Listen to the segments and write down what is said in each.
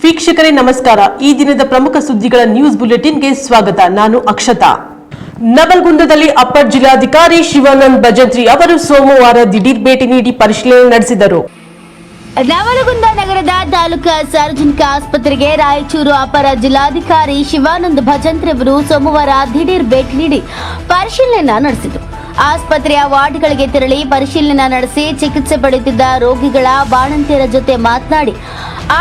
ವೀಕ್ಷಕರೇ ನಮಸ್ಕಾರ. ಈ ದಿನದ ಪ್ರಮುಖ ಸುದ್ದಿಗಳ ನ್ಯೂಸ್ ಬುಲೆಟಿನ್ಗೆ ಸ್ವಾಗತ. ನಾನು ಅಕ್ಷತಾ. ನವಲಗುಂದದಲ್ಲಿ ಅಪ್ಪರ್ ಜಿಲ್ಲಾಧಿಕಾರಿ ಶಿವಾನಂದ್ ಭಜಂತ್ರಿ ಅವರು ಸೋಮವಾರ ದಿಢೀರ್ ಭೇಟಿ ನೀಡಿ ಪರಿಶೀಲನೆ ನಡೆಸಿದರು. ನವಲಗುಂದ ನಗರದ ತಾಲೂಕಾ ಸಾರ್ವಜನಿಕ ಆಸ್ಪತ್ರೆಗೆ ರಾಯಚೂರು ಅಪರ ಜಿಲ್ಲಾಧಿಕಾರಿ ಶಿವಾನಂದ್ ಭಜಂತ್ರಿ ಅವರು ಸೋಮವಾರ ದಿಢೀರ್ ಭೇಟಿ ನೀಡಿ ಪರಿಶೀಲನೆ ನಡೆಸಿದರು. ಆಸ್ಪತ್ರೆಯ ವಾರ್ಡ್ಗಳಿಗೆ ತೆರಳಿ ಪರಿಶೀಲನೆ ನಡೆಸಿ ಚಿಕಿತ್ಸೆ ಪಡೆಯುತ್ತಿದ್ದ ರೋಗಿಗಳ ಬಾಣಂತಿಯರ ಜೊತೆ ಮಾತನಾಡಿ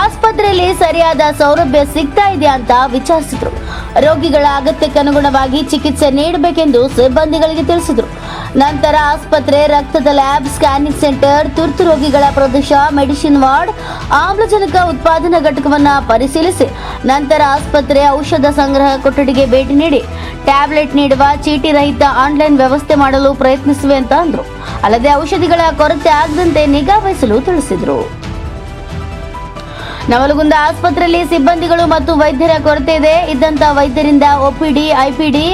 ಆಸ್ಪತ್ರೆಯಲ್ಲಿ ಸರಿಯಾದ ಸೌಲಭ್ಯ ಸಿಗ್ತಾ ಇದೆ ಅಂತ ವಿಚಾರಿಸಿದರು. ರೋಗಿಗಳ ಅಗತ್ಯಕ್ಕೆ ಅನುಗುಣವಾಗಿ ಚಿಕಿತ್ಸೆ ನೀಡಬೇಕೆಂದು ಸಿಬ್ಬಂದಿಗಳಿಗೆ ತಿಳಿಸಿದರು. ನಂತರ ಆಸ್ಪತ್ರೆ, ರಕ್ತದ ಲ್ಯಾಬ್, ಸ್ಕ್ಯಾನಿಂಗ್ ಸೆಂಟರ್, ತುರ್ತು ರೋಗಿಗಳ ಪ್ರದೇಶ, ಮೆಡಿಸಿನ್ ವಾರ್ಡ್, ಆಮ್ಲಜನಕ ಉತ್ಪಾದನಾ ಘಟಕವನ್ನು ಪರಿಶೀಲಿಸಿ ನಂತರ ಆಸ್ಪತ್ರೆ ಔಷಧ ಸಂಗ್ರಹ ಕೊಠಡಿಗೆ ಭೇಟಿ ನೀಡಿ ಟ್ಯಾಬ್ಲೆಟ್ ನೀಡುವ ಚೀಟಿ ರಹಿತ ಆನ್ಲೈನ್ ವ್ಯವಸ್ಥೆ ಮಾಡಲು ಪ್ರಯತ್ನಿಸುವೆ ಅಂತ ಅಂದರು. ಅಲ್ಲದೆ ಔಷಧಿಗಳ ಕೊರತೆ ಆಗದಂತೆ ನಿಗಾ ವಹಿಸಲು ತಿಳಿಸಿದರು. ನವಲಗುಂದ ಆಸ್ಪತ್ರೆಯಲ್ಲಿ ಸಿಬ್ಬಂದಿಗಳು ಮತ್ತು ವೈದ್ಯರ ಕೊರತೆ ಇದೆ. ಇದ್ದಂತ ವೈದ್ಯರಿಂದ ಒಪಿಡಿ, ಐಪಿಡಿ,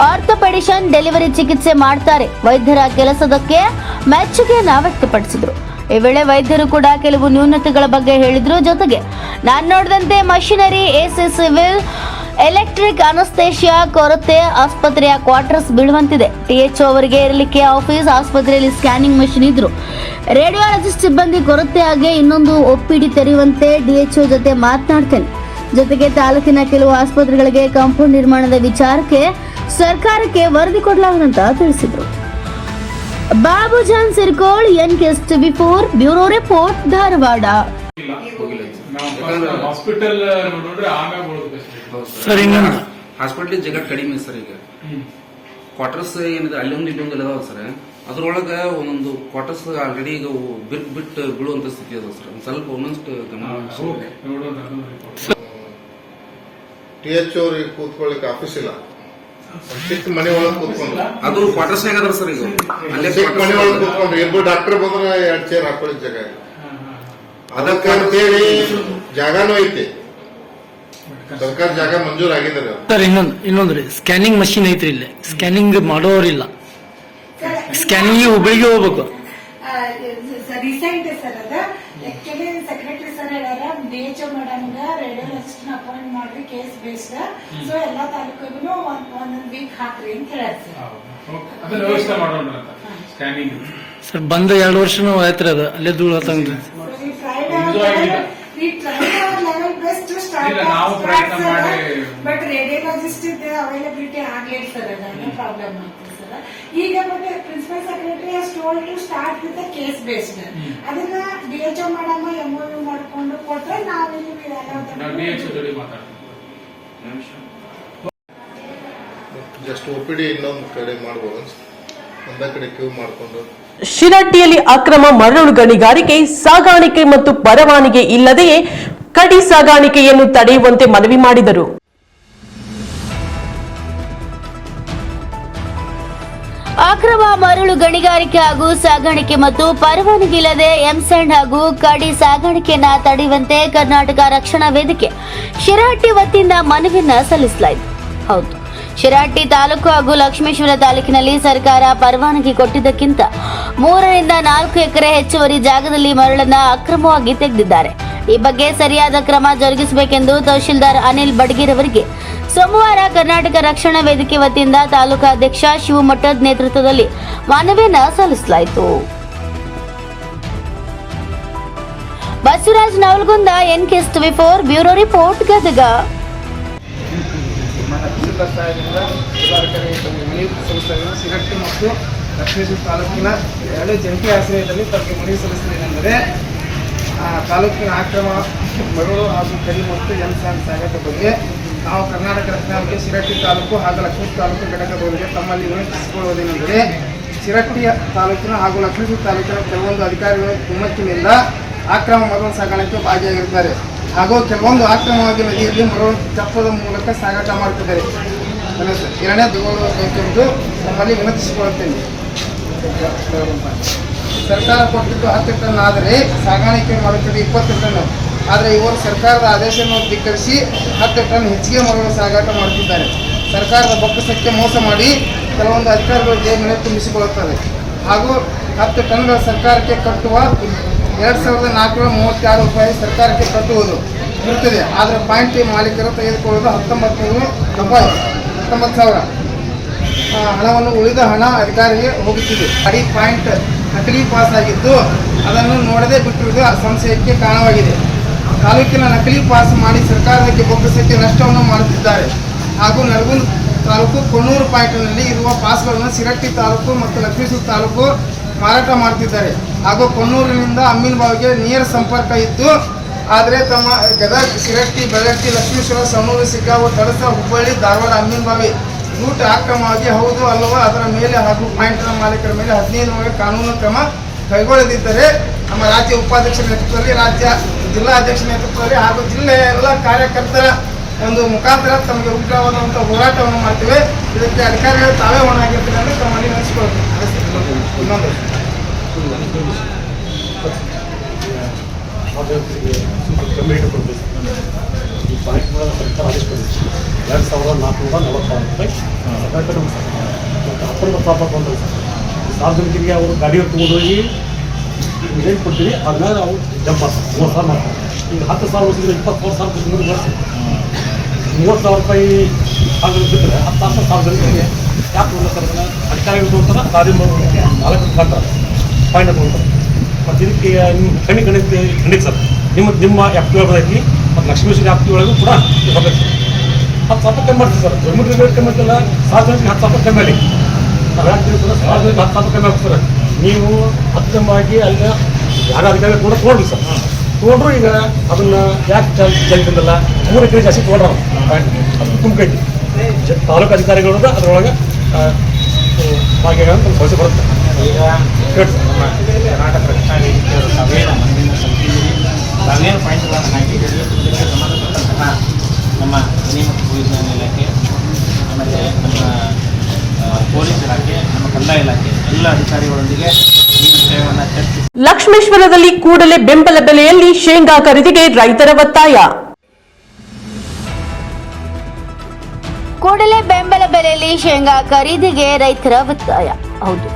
ಆರ್ಥೋಪೆಡಿಷನ್, ಡೆಲಿವರಿ ಚಿಕಿತ್ಸೆ ಮಾಡ್ತಾರೆ. ವೈದ್ಯರ ಕೆಲಸದಕ್ಕೆ ಮೆಚ್ಚುಗೆಯನ್ನ ವ್ಯಕ್ತಪಡಿಸಿದರು. ಈ ವೇಳೆ ವೈದ್ಯರು ಕೂಡ ಕೆಲವು ನ್ಯೂನತೆಗಳ ಬಗ್ಗೆ ಹೇಳಿದ್ರು. ಜೊತೆಗೆ ನಾನು ನೋಡಿದಂತೆ machinery, AC, civil, electric, anaesthesia ಕೊರತೆ, ಆಸ್ಪತ್ರೆಯ ಕ್ವಾರ್ಟರ್ಸ್ ಬೀಳುವಂತಿದೆ. ಟಿಎಚ್ಒ ಅವರಿಗೆ ಇರಲಿಕ್ಕೆ ಆಫೀಸ್, ಆಸ್ಪತ್ರೆಯಲ್ಲಿ ಸ್ಕ್ಯಾನಿಂಗ್ ಮಷಿನ್ ಇದ್ರು. ರೇಡಿಯಾಲಜಿಸ್ಟ್ ಸಿಬ್ಬಂದಿ ಕೊರತೆ ಹಾಗೆ ಇನ್ನೊಂದು ಒಪಿಡಿ ತೆರೆಯುವಂತೆ ಡಿಎಚ್ಒ ಜೊತೆ ಮಾತನಾಡ್ತೇನೆ. ಜೊತೆಗೆ ತಾಲೂಕಿನ ಕೆಲವು ಆಸ್ಪತ್ರೆಗಳಿಗೆ ಕಾಂಪೌಂಡ್ ನಿರ್ಮಾಣದ ವಿಚಾರಕ್ಕೆ ಸರ್ಕಾರಕ್ಕೆ ವರದಿ ಕೊಡಲಾಗುವಂತ ತಿಳಿಸಿದ್ರು. Babujan Sirkol, NKS-TV4 bureau report, Dharwad. Sir ಇನ್ನೊಂದು ಹಾಸ್ಪಿಟ್ಲ್ ಜಾಗ ಕಡಿಮೆ ಸರ್. ಈಗ ಕ್ವಾರ್ಟರ್ಸ್ ಏನಿದೆ ಅಲ್ಲೊಂದು ಇಲ್ಲೊಂದು ಅದಾವ ಸರ್. ಅದ್ರೊಳಗ ಒಂದೊಂದು ಕ್ವಾರ್ಟರ್ಸ್ ಆಲ್ರೆಡಿ ಈಗ ಬಿಟ್ಟು ಬೀಳುವಂತ ಸ್ಥಿತಿ ಅದ ಸರ್. ಒಂದ್ ಸ್ವಲ್ಪ ಒಂದೊಂದು THO ಅವ್ರಿಗೆ ಕೂತ್ಕೊಳ್ಳಿಕ್ಕೆ ಆಫೀಸ್ ಇಲ್ಲ. ಚಿಕ್ಕ ಮನೆ ಒಳಗೆ ಕೂತ್ಕೊಂಡು ಅದು ಕ್ವಾರ್ಟರ್ಸ್ ಆಗದ್ರ ಸರ್. ಈಗ ಅಲ್ಲೇ ಚಿಕ್ಕ ಮನೆ ಒಳಗೆ ಕೂತ್ಕೊಂಡು ಇಬ್ಬರು ಡಾಕ್ಟರ್ ಬಂದ್ರೆ 2 ಚೇರ್ ಹಾಕೊಳ್ಳಿಕ್ ಜಾಗ ಇಲ್ಲ. ಅದಕ್ಕೆ ಅಂತೇಳಿ ಜಾಗಾನು ಐತಿ, ಸರ್ಕಾರ ಜಾಗ ಮಂಜೂರ್ ಆಗಿದ್ದಾರೆ ಸರ್. ಇನ್ನೊಂದ್ರಿ ಸ್ಕ್ಯಾನಿಂಗ್ ಮಷಿನ್ ಐತ್ರಿ. ಇಲ್ಲಿ ಸ್ಕ್ಯಾನಿಂಗ್ ಮಾಡೋರಿಲ್ಲ. ಸ್ಕ್ಯಾನಿಂಗ್ ಹುಬ್ಬಳ್ಳಿಗೆ ಹೋಗ್ಬೇಕು. ರೀಸೆಂಟ್ ಸರ್ ಅದ ಆಕ್ಚುಲಿ ಸೆಕ್ರೆಟರಿ ಸರ್ ಹೇಳ್ಯಾರ DHO ಮೇಡಮ್ ರೇಡಿಯೋಲಜಿಸ್ಟ್ ಅಪಾಯಿಂಟ್ ಮಾಡ್ರಿ ಕೇಸ್ ಬೇಸ್ಡ್. ಸೊ ಎಲ್ಲಾ ತಾಲೂಕಿಗೂ ಒಂದೊಂದ್ ವೀಕ್ ಹಾಕ್ರಿ ಅಂತ ಹೇಳ್ಯಾರ ಸರ್. ಬಂದ 2 ವರ್ಷನೂ ಆಯ್ತ್ರಿ. ಅದು ಅಲ್ಲೇ ಧೂಳ ತಂದ್ರಿ. ಬಟ್ ರೇಡಿಯೋಲಜಿಸ್ಟ್ ಅವೈಲಬಿಲಿಟಿ ಆಗ್ಲಿಲ್ಲ ಸರ್. ಅದನ್ನ ಪ್ರಾಬ್ಲಮ್ ಆಗ್ತದೆ ಸರ್. ಈಗ ಮತ್ತೆ principal secretary told to start with case based. ಅದನ್ನ DHO ಮೇಡಮ್ MOU ಮಾಡ್ಕೊಂಡು ಕೊಟ್ರೆ ನಾವಿಲ್ಲಿ ಜಸ್ಟ್ OPD ಇನ್ನೊಂದು ಕಡೆ ಮಾಡ್ಬೋದು. ಒಂದ ಕಡೆ ಕ್ಯೂ ಮಾಡ್ಕೊಂಡು. ಶಿರಹಟ್ಟಿಯಲ್ಲಿ ಅಕ್ರಮ ಮರಳು ಗಣಿಗಾರಿಕೆ, ಸಾಗಾಣಿಕೆ ಮತ್ತು ಪರವಾನಗಿ ಇಲ್ಲದೆಯೇ ಕಡಿ ಸಾಗಾಣಿಕೆಯನ್ನು ತಡೆಯುವಂತೆ ಮನವಿ ಮಾಡಿದರು. ಅಕ್ರಮ ಮರಳು ಗಣಿಗಾರಿಕೆ ಹಾಗೂ ಸಾಗಾಣಿಕೆ ಮತ್ತು ಪರವಾನಗಿ ಇಲ್ಲದೆ ಎಂಸ್ಯಾಂಡ್ ಹಾಗೂ ಕಡಿ ಸಾಗಾಣಿಕೆಯನ್ನ ತಡೆಯುವಂತೆ ಕರ್ನಾಟಕ ರಕ್ಷಣಾ ವೇದಿಕೆ ಶಿರಹಟ್ಟಿ ವತಿಯಿಂದ ಮನವಿಯನ್ನ ಸಲ್ಲಿಸಲಾಯಿತು. ಹೌದು, ಶಿರಹಟ್ಟಿ ತಾಲೂಕು ಹಾಗೂ ಲಕ್ಷ್ಮೇಶ್ವರ ತಾಲೂಕಿನಲ್ಲಿ ಸರ್ಕಾರ ಪರವಾನಗಿ ಕೊಟ್ಟಿದ್ದಕ್ಕಿಂತ 3 ರಿಂದ 4 ಎಕರೆ ಹೆಚ್ಚುವರಿ ಜಾಗದಲ್ಲಿ ಮರಳನ್ನ ಅಕ್ರಮವಾಗಿ ತೆಗೆದಿದ್ದಾರೆ. ಈ ಬಗ್ಗೆ ಸರಿಯಾದ ಕ್ರಮ ಜರುಗಿಸಬೇಕೆಂದು ತಹಶೀಲ್ದಾರ್ ಅನಿಲ್ ಬಡ್ಗೇರ್ ಅವರಿಗೆ ಸೋಮವಾರ ಕರ್ನಾಟಕ ರಕ್ಷಣಾ ವೇದಿಕೆ ವತಿಯಿಂದ ತಾಲೂಕಾ ಅಧ್ಯಕ್ಷ ಶಿವಮಠದ್ ನೇತೃತ್ವದಲ್ಲಿ ಮನವಿಯನ್ನ ಸಲ್ಲಿಸಲಾಯಿತು. Basavaraj, Navalgund, NKS-TV4 bureau report, Gadag. Shirahatti ಮತ್ತು ಲಕ್ಷ್ಮೇಶ್ವರ ತಾಲೂಕಿನ 2 ಜಂಟಿ ಆಶ್ರಯದಲ್ಲಿ ತಮಗೆ ಮನವಿ ಸಲ್ಲಿಸುವುದೇನೆಂದರೆ ತಾಲೂಕಿನ ಅಕ್ರಮ ಮರಳು ಹಾಗೂ ಕರಿ ಮತ್ತು ಎಂಸ್ಯಾಂಡ್ ಸಾಗಾಟ ಬಗ್ಗೆ ನಾವು ಕರ್ನಾಟಕ ರಕ್ಷಣಾ ವೇದಿಕೆ ಶಿರಹಟ್ಟಿ ತಾಲೂಕು ಹಾಗೂ ಲಕ್ಷ್ಮೇಶ್ವರ ತಾಲೂಕು ಘಟಕದವರಿಗೆ ತಮ್ಮಲ್ಲಿ ವಿನಂತಿಸಿಕೊಳ್ಳುವುದೇನೆಂದರೆ ಶಿರಹಟ್ಟಿ ತಾಲೂಕಿನ ಹಾಗೂ ಲಕ್ಷ್ಮೇಶ್ವರ ತಾಲೂಕಿನ ಕೆಲವೊಂದು ಅಧಿಕಾರಿಗಳ ಕುಮ್ಮಕ್ಕಿನಿಂದ ಅಕ್ರಮ ಮರಳು ಸಾಗಾಣಿಕೆ ಭಾಗಿಯಾಗಿರುತ್ತಾರೆ ಹಾಗೂ ಕೆಲವೊಂದು ಅಕ್ರಮವಾಗಿ ನದಿಯಲ್ಲಿ ಮರಳು ಚಪ್ಪದ ಮೂಲಕ ಸಾಗಾಟ ಮಾಡುತ್ತಿದ್ದಾರೆ. ಎರಡನೇ ತಗೊಳ್ಳಬೇಕೆಂದು ನಮ್ಮಲ್ಲಿ ವಿನಂತಿಸಿಕೊಳ್ಳುತ್ತೇನೆ. ಸರ್ಕಾರ ಕೊಟ್ಟಿದ್ದು 10 ಟನ್ ಆದರೆ ಸಾಗಾಣಿಕೆ ಮಾಡುತ್ತಿದ್ದು 20 ಟನ್. ಆದರೆ ಇವರು ಸರ್ಕಾರದ ಆದೇಶವನ್ನು ಧಿಕ್ಕರಿಸಿ 10 ಟನ್ ಹೆಚ್ಚಿಗೆ ಮರಳು ಸಾಗಾಟ ಮಾಡುತ್ತಿದ್ದಾರೆ. ಸರ್ಕಾರದ ಬೊಕ್ಕಸಕ್ಕೆ ಮೋಸ ಮಾಡಿ ಕೆಲವೊಂದು ಅಧಿಕಾರಿಗಳು ಜೇಬಿನಲ್ಲಿ ತುಂಬಿಸಿಕೊಳ್ಳುತ್ತದೆ ಹಾಗೂ 10 ಟನ್ಗಳ ಸರ್ಕಾರಕ್ಕೆ ಕಟ್ಟುವ 2436 ರೂಪಾಯಿ ಸರ್ಕಾರಕ್ಕೆ ಕಟ್ಟುವುದು ಇರುತ್ತದೆ. ಆದರೆ ಪಾಯಿಂಟ್ ಮಾಲೀಕರು ತೆಗೆದುಕೊಳ್ಳುವುದು 19,000 ಹಣವನ್ನು ಉಳಿದ ಹಣ ಅಧಿಕಾರಿಗೆ ಹೋಗುತ್ತಿದೆ. ಅಡಿ ಪಾಯಿಂಟ್ ನಕಲಿ ಪಾಸ್ ಆಗಿದ್ದು ಅದನ್ನು ನೋಡದೆ ಬಿಟ್ಟಿರುವುದು ಸಂಶಯಕ್ಕೆ ಕಾರಣವಾಗಿದೆ. ತಾಲೂಕಿನ ನಕಲಿ ಪಾಸ್ ಮಾಡಿ ಸರ್ಕಾರಕ್ಕೆ ಬೊಕ್ಕಸಕ್ಕೆ ನಷ್ಟವನ್ನು ಮಾಡುತ್ತಿದ್ದಾರೆ. ಹಾಗೂ ನರಗುಂದ ತಾಲೂಕು ಕೊಣ್ಣೂರು ಪಾಯಿಂಟ್ನಲ್ಲಿ ಇರುವ ಪಾಸ್ಗಳನ್ನು ಸಿರಟ್ಟಿ ತಾಲೂಕು ಮತ್ತು ಲಕ್ಷ್ಮೀಪುರ ತಾಲೂಕು ಮಾರಾಟ ಮಾಡುತ್ತಿದ್ದಾರೆ. ಹಾಗೂ ಕೊಣ್ಣೂರಿನಿಂದ ಅಮ್ಮಿನಬಾವಿಗೆ ನೇರ ಸಂಪರ್ಕ ಇದ್ದು, ಆದರೆ ತಮ್ಮ ಗದಗ, ಸಿರಟ್ಟಿ, ಬೆಳಟ್ಟಿ, ಲಕ್ಷ್ಮೀಪುರ, ಸವಣೂರು, ಸಿಗ್ಗಾಂವ, ತಡಸ, ಹುಬ್ಬಳ್ಳಿ, ಧಾರವಾಡ, ಅಮ್ಮಿನಬಾವಿ ರೂಟ್ ಅಕ್ರಮವಾಗಿ ಹೌದು ಅಲ್ಲವೋ ಅದರ ಮೇಲೆ ಹಾಗೂ ಪಾಯಿಂಟ್ನ ಮಾಲೀಕರ ಮೇಲೆ 15 ಕಾನೂನು ಕ್ರಮ ಕೈಗೊಳ್ಳದಿದ್ದರೆ ನಮ್ಮ ರಾಜ್ಯ ಉಪಾಧ್ಯಕ್ಷರ ನೇತೃತ್ವದಲ್ಲಿ, ರಾಜ್ಯ ಜಿಲ್ಲಾ ಅಧ್ಯಕ್ಷರ ನೇತೃತ್ವದಲ್ಲಿ ಹಾಗೂ ಜಿಲ್ಲೆಯ ಎಲ್ಲ ಕಾರ್ಯಕರ್ತರ ಒಂದು ಮುಖಾಂತರ ತಮಗೆ ಉಗ್ರವಾದಂಥ ಹೋರಾಟವನ್ನು ಮಾಡ್ತೇವೆ. ಇದಕ್ಕೆ ಅಧಿಕಾರಿಗಳು ತಾವೇ ಹೊಣೆಯಾಗಿರ್ತಾರೆ ಅಂತ ತಮ್ಮಲ್ಲಿ ನೆನೆಸ್ಕೊಳ್ತೀವಿ. ಇನ್ನೊಂದು ಕಮ್ಯುನಿಟಿ ಕೊಡಬೇಕು. ಈ ಪಾಯಿಂಟ್ಗಳ ಸರ್ಕಾರ ಆದೇಶ ಕೊಡಬೇಕು. 2,446 ರೂಪಾಯಿ ಸರ್ಕಾರ ಮತ್ತು 19,000 ಬಂದರು ಸರ್. ಸಾರ್ವಜನಿಕರಿಗೆ ಅವರು ಗಾಡಿ ತಗೊಂಡೋಗಿ ಏನು ಕೊಡ್ತೀವಿ ಅದನ್ನ ನಾವು ಜಂಪ್ ಮಾಡ್ತಾರೆ. 30,000 ಮಾಡ್ತಾರೆ. ಈಗ 10,000 ವರ್ಷದಿಂದ 24,000 ಮುಂದೆ ಬರ್ತೀವಿ. 30,000 ರೂಪಾಯಿ ಸಾರ್ವಜನಿಕ ಬಿಟ್ಟರೆ 10,000 ಸಾರ್ವಜನಿಕರಿಗೆ ಯಾಕೆ ತೊಗೊಳ್ತಾರೆ? ಅಧಿಕಾರಿಗಳು ತೊಗೊಳ್ತಾರೆ, ಗಾಡಿ ಮಾಲಕರು ಕಾಣ್ತಾರೆ, ಪಾಯಿಂಟ್ ತೊಗೊಳ್ತಾರೆ. ಮತ್ತು ಇದಕ್ಕೆ ನಿಮ್ಮ ಖಂಡಿತ ಸರ್ ನಿಮ್ಮ ಆ್ಯಕ್ಟಿವ್ ಐತಿ ಮತ್ತು ಲಕ್ಷ್ಮೀಶ್ವರಿ ಆ್ಯಕ್ಟಿವ್ ಒಳಗೂ ಕೂಡ ಹೋಗಬೇಕು. 10,000 ಕಮ್ಮಿ ಮಾಡ್ತೀವಿ ಸರ್. ಗೌರ್ಮೆಂಟ್ ರೇಟ್ ಕಮ್ಮಿ ಆಗ್ತಿಲ್ಲ, ಸಾರ್ವಜನಿಕ 10,000 ಕಮ್ಮಿ ಮಾಡಿ. ನಾವು ಹೇಳ್ತೀವಿ ಸರ್, ಸಾರ್ವಜನಿಕ 10,000 ಕಮ್ಮಿ ಆಗ್ತಾರೆ. ನೀವು 10 ಕಮ್ಮಿ ಆಗಿ ಅಲ್ಲಿ ಯಾರು ಅಧಿಕಾರಿ ಕೂಡ ತೊಗೊಂಡ್ರಿ ಸರ್. ತೊಗೊಂಡ್ರು ಈಗ ಅದನ್ನು ಯಾಕೆ ಜಲ್ದಿ ಬಂದಲ್ಲ 3 ಎಕರೆ ಜಾಸ್ತಿ ತೊಗೊಂಡ್ರ ಅದು ತುಂಬಕೈತಿ. ತಾಲೂಕು ಅಧಿಕಾರಿಗಳು ಅದರೊಳಗೆ ಭಾಗ್ಯ ಅಂತ ಒಂದು ಸಮಸ್ಯೆ ಬರುತ್ತೆ. ಈಗ ನಮ್ಮ ಕರ್ನಾಟಕ ರಕ್ಷಣಾ ವೇದಿಕೆಯವರು ಸಭೆಯ ಮುಂದಿನ ಸಮಿತಿಯಲ್ಲಿ ತಾವೇನು ಪಾಯಿಂಟ್ಗಳನ್ನು ಹಾಕಿದ್ದೀರಿ ಇದಕ್ಕೆ ಸಂಬಂಧಪಟ್ಟಂತಹ ನಮ್ಮ ಗಣಿ ಮತ್ತು ಭೂವಿಜ್ಞಾನ ಇಲಾಖೆ, ಆಮೇಲೆ ನಮ್ಮ ಪೊಲೀಸ್ ಇಲಾಖೆ, ನಮ್ಮ ಕಂದಾಯ ಇಲಾಖೆ ಎಲ್ಲ ಅಧಿಕಾರಿಗಳೊಂದಿಗೆ ಈ ವಿಷಯವನ್ನು ಚರ್ಚಿಸಿ ಲಕ್ಷ್ಮೇಶ್ವರದಲ್ಲಿ ಕೂಡಲೇ ಬೆಂಬಲ ಬೆಲೆಯಲ್ಲಿ ಶೇಂಗಾ ಖರೀದಿಗೆ ರೈತರ ಒತ್ತಾಯ. ಕೂಡಲೇ ಬೆಂಬಲ ಬೆಲೆಯಲ್ಲಿ ಶೇಂಗಾ ಖರೀದಿಗೆ ರೈತರ ಒತ್ತಾಯ. ಹೌದು,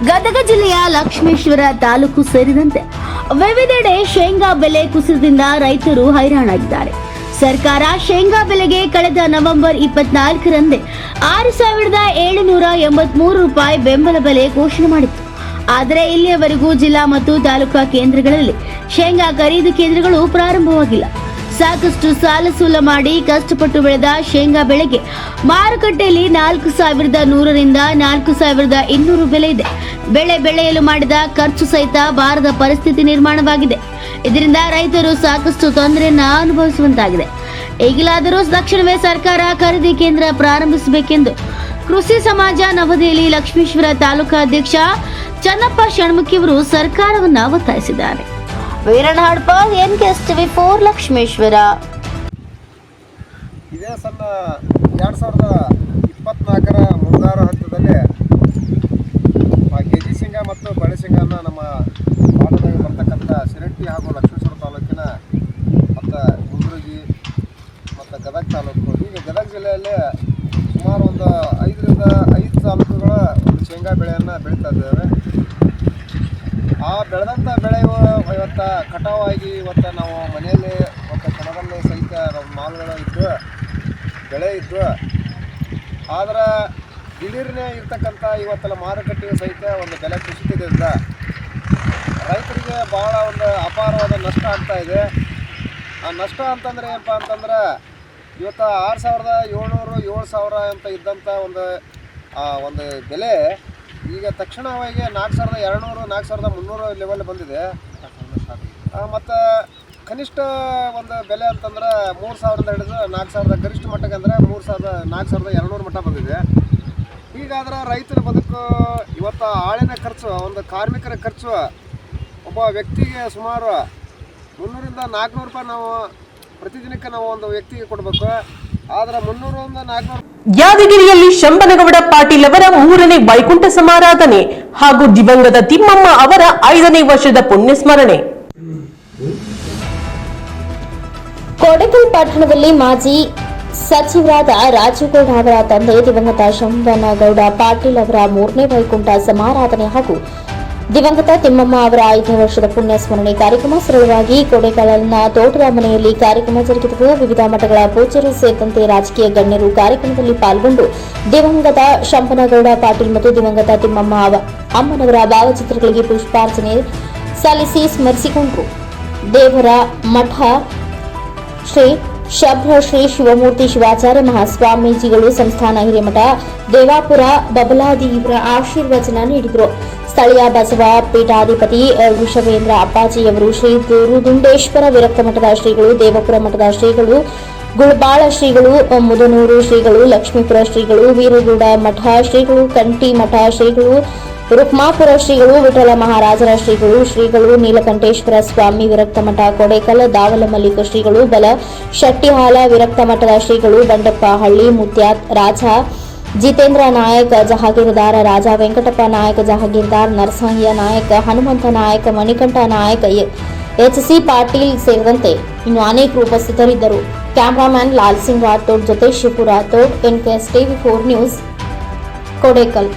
ಗದಗ ಜಿಲ್ಲೆಯ ಲಕ್ಷ್ಮೇಶ್ವರ ತಾಲೂಕು ಸೇರಿದಂತೆ ವಿವಿಧೆಡೆ ಶೇಂಗಾ ಬೆಲೆ ಕುಸಿತದಿಂದ ರೈತರು ಹೈರಾಣಾಗಿದ್ದಾರೆ. ಸರ್ಕಾರ ಶೇಂಗಾ ಬೆಲೆಗೆ ಕಳೆದ ನವೆಂಬರ್ 24ರಂದೇ 6,783 ರೂಪಾಯಿ ಬೆಂಬಲ ಬೆಲೆ ಘೋಷಣೆ ಮಾಡಿತ್ತು. ಆದರೆ ಇಲ್ಲಿಯವರೆಗೂ ಜಿಲ್ಲಾ ಮತ್ತು ತಾಲೂಕಾ ಕೇಂದ್ರಗಳಲ್ಲಿ ಶೇಂಗಾ ಖರೀದಿ ಕೇಂದ್ರಗಳು ಪ್ರಾರಂಭವಾಗಿಲ್ಲ. ಸಾಕಷ್ಟು ಸಾಲ ಸೂಲ ಮಾಡಿ ಕಷ್ಟಪಟ್ಟು ಬೆಳೆದ ಶೇಂಗಾ ಬೆಳೆಗೆ ಮಾರುಕಟ್ಟೆಯಲ್ಲಿ 4,100ರಿಂದ 4,200 ಬೆಲೆ ಇದೆ. ಬೆಳೆ ಬೆಳೆಯಲು ಮಾಡಿದ ಖರ್ಚು ಸಹಿತ ಬಾರದ ಪರಿಸ್ಥಿತಿ ನಿರ್ಮಾಣವಾಗಿದೆ. ಇದರಿಂದ ರೈತರು ಸಾಕಷ್ಟು ತೊಂದರೆಯನ್ನ ಅನುಭವಿಸುವಂತಾಗಿದೆ. ಈಗಲಾದರೂ ತಕ್ಷಣವೇ ಸರ್ಕಾರ ಖರೀದಿ ಕೇಂದ್ರ ಪ್ರಾರಂಭಿಸಬೇಕೆಂದು ಕೃಷಿ ಸಮಾಜ ನವದೆಹಲಿ ಲಕ್ಷ್ಮೇಶ್ವರ ತಾಲೂಕಾ ಅಧ್ಯಕ್ಷ ಚನ್ನಪ್ಪ ಷಣ್ಮುಖಿಯವರು ಸರ್ಕಾರವನ್ನ ಒತ್ತಾಯಿಸಿದ್ದಾರೆ. Veeranna ಹಡ್ಪಾಲ್, NKS TV4 Lakshmeshwar. ಇದೇ ಸಣ್ಣ 2024ರ ಮುಂಗಾರು ಹಂತದಲ್ಲಿ ಕೆಜಿ ಶೇಂಗಾ ಮತ್ತು ಬಳೆ ಶೇಂಗಾನ ನಮ್ಮ ಭಾಗದಾಗ ಬರ್ತಕ್ಕಂಥ ಸಿರಟ್ಟಿ ಹಾಗೂ ಲಕ್ಷ್ಮೇಶ್ವರ ತಾಲೂಕಿನ ಮತ್ತು ಗುಂಡ್ರಗಿ ಮತ್ತು ಗದಗ ತಾಲೂಕು, ಹೀಗೆ ಗದಗ ಜಿಲ್ಲೆಯಲ್ಲಿ ಸುಮಾರು ಒಂದು 5ರಿಂದ 5 ತಾಲೂಕುಗಳ ಒಂದು ಶೇಂಗಾ ಬೆಳೆಯನ್ನು ಬೆಳೀತಾ ಇದ್ದೇವೆ. ಆ ಬೆಳೆದಂಥ ಬೆಳೆ ಇವತ್ತು ಕಟಾವಾಗಿ ಇವತ್ತು ನಾವು ಮನೆಯಲ್ಲಿ ಮತ್ತು ಕಣದಲ್ಲಿ ಸಹಿತ ನಮ್ಮ ಮಾಲ್ಗಳು ಇದ್ದು ಬೆಳೆ ಇದ್ದು, ಆದರೆ ದಿಢೀರ್ನೇ ಇರ್ತಕ್ಕಂಥ ಇವತ್ತೆಲ್ಲ ಮಾರುಕಟ್ಟೆಗೆ ಸಹಿತ ಒಂದು ಬೆಲೆ ಕುಸಿತದಿಂದ ರೈತರಿಗೆ ಭಾಳ ಒಂದು ಅಪಾರವಾದ ನಷ್ಟ ಆಗ್ತಾ ಇದೆ. ಆ ನಷ್ಟ ಅಂತಂದರೆ ಏನಪ್ಪ ಅಂತಂದ್ರೆ ಇವತ್ತು 6,700 7,000 ಅಂತ ಇದ್ದಂಥ ಒಂದು ಬೆಲೆ ಈಗ ತಕ್ಷಣವಾಗಿ 4,200 4,300 ಲೆವೆಲ್ ಬಂದಿದೆ. ಮತ್ತು ಕನಿಷ್ಠ ಒಂದು ಬೆಲೆ ಅಂತಂದ್ರೆ 3,000ರಿಂದ ಹಿಡಿದು 4,000 ಗರಿಷ್ಠ ಮಟ್ಟಕ್ಕೆ ಅಂದರೆ 4,200 ಮಟ್ಟ ಬಂದಿದೆ. ಹೀಗಾದ್ರೆ ರೈತರ ಬದುಕು ಇವತ್ತು ಆಳಿನ ಖರ್ಚು, ಒಂದು ಕಾರ್ಮಿಕರ ಖರ್ಚು ಒಬ್ಬ ವ್ಯಕ್ತಿಗೆ ಸುಮಾರು 300ರಿಂದ 400 ರೂಪಾಯಿ ನಾವು ಪ್ರತಿದಿನಕ್ಕೆ ನಾವು ಒಂದು ವ್ಯಕ್ತಿಗೆ ಕೊಡಬೇಕು. ಆದರೆ 300ರಿಂದ 400 ಯಾದಗಿರಿಯಲ್ಲಿ ಶಂಬನಗೌಡ ಪಾಟೀಲ್ ಅವರ 3ನೇ ವೈಕುಂಠ ಸಮಾರಾಧನೆ ಹಾಗೂ ದಿವಂಗತ ತಿಮ್ಮಮ್ಮ ಅವರ 5ನೇ ವರ್ಷದ ಪುಣ್ಯಸ್ಮರಣೆ. ಕೊಡಗಲ್ ಪಟ್ಟಣದಲ್ಲಿ ಮಾಜಿ ಸಚಿವರಾದ ರಾಜುಗೌಡ ಅವರ ತಂದೆ ದಿವಂಗತ ಶಂಬನಗೌಡ ಪಾಟೀಲ್ ಅವರ 3ನೇ ವೈಕುಂಠ ಸಮಾರಾಧನೆ ಹಾಗೂ ದಿವಂಗತ ತಿಮ್ಮಮ್ಮ ಅವರ 5ನೇ ವರ್ಷದ ಪುಣ್ಯ ಸ್ಮರಣೆ ಕಾರ್ಯಕ್ರಮ ಸರಳವಾಗಿ ಕೊಡೆಕಾಲನ ತೋಟದ ಮನೆಯಲ್ಲಿ ಕಾರ್ಯಕ್ರಮ ಜರುಗಿದವು. ವಿವಿಧ ಮಠಗಳ ಪೂಜ್ಯರು ಸೇರಿದಂತೆ ರಾಜಕೀಯ ಗಣ್ಯರು ಕಾರ್ಯಕ್ರಮದಲ್ಲಿ ಪಾಲ್ಗೊಂಡು ದಿವಂಗತ ಶಂಪನಗೌಡ ಪಾಟೀಲ್ ಮತ್ತು ದಿವಂಗತ ತಿಮ್ಮಮ್ಮ ಅಮ್ಮನವರ ಭಾವಚಿತ್ರಗಳಿಗೆ ಪುಷ್ಪಾರ್ಚನೆ ಸಲ್ಲಿಸಿ ಸ್ಮರಿಸಿಕೊಂಡರು. ದೇವರ ಮಠ ಶ್ರೀ ಶಬ್ರ ಶ್ರೀ ಶಿವಮೂರ್ತಿ ಶಿವಾಚಾರ್ಯ ಮಹಾಸ್ವಾಮೀಜಿಗಳು, ಸಂಸ್ಥಾನ ಹಿರೇಮಠ ದೇವಾಪುರ ಬಬಲಾದಿ ಇವರ ಆಶೀರ್ವಚನ ನೀಡಿದರು. ಸ್ಥಳೀಯ ಬಸವ ಪೀಠಾಧಿಪತಿ ವೃಷಭೇಂದ್ರ ಅಪ್ಪಾಜಿಯವರು, ಶ್ರೀ ದುರುದುಂಡೇಶ್ವರ ವಿರಕ್ತ ಮಠದ ಶ್ರೀಗಳು, ದೇವಪುರ ಮಠದ ಶ್ರೀಗಳು, ಗುಳಬಾಳ ಶ್ರೀಗಳು, ಮುದನೂರು ಶ್ರೀಗಳು, ಲಕ್ಷ್ಮೀಪುರ ಶ್ರೀಗಳು, ವೀರಗೌಡ ಮಠ ಶ್ರೀಗಳು, ಕಂಟಿ ಮಠ ಶ್ರೀಗಳು, ರುಕ್ಮಾಪುರ ಶ್ರೀಗಳು, ವಿಠಲ ಮಹಾರಾಜರ ಶ್ರೀಗಳು, ನೀಲಕಂಠೇಶ್ವರ ಸ್ವಾಮಿ ವಿರಕ್ತ ಮಠ ಕೊಡೇಕಲ್, ದಾವಲ ಮಲ್ಲಿಕ ಶ್ರೀಗಳು, ಬಲ ಶೆಟ್ಟಿಹಾಲ ವಿರಕ್ತ ಮಠದ ಶ್ರೀಗಳು, ಬಂಡೆಪ್ಪ ಹಳ್ಳಿ, ಮುತ್ಯಾತ್ ರಾಜ, ಜಿತೇಂದ್ರ ನಾಯಕ್ ಜಹಾಗೀರದಾರ, ರಾಜ ವೆಂಕಟಪ್ಪ ನಾಯಕ್ ಜಹಾಗೀರದಾರ್, ನರಸಂಗ್ಯ ನಾಯಕ್, ಹನುಮಂತ ನಾಯಕ್, ಮಣಿಕಂಠ ನಾಯಕ್, ಎಚ್.ಸಿ. ಪಾಟೀಲ್ ಸೇರಿದಂತೆ ಇನ್ನು ಅನೇಕರು ಉಪಸ್ಥಿತರಿದ್ದರು. ಕ್ಯಾಮರಾಮ್ಯಾನ್ ಲಾಲ್ ಸಿಂಗ್ ರಾಥೋಡ್ ಜೊತೆ Shipu Rathod, NKS TV4 news, Kodekal.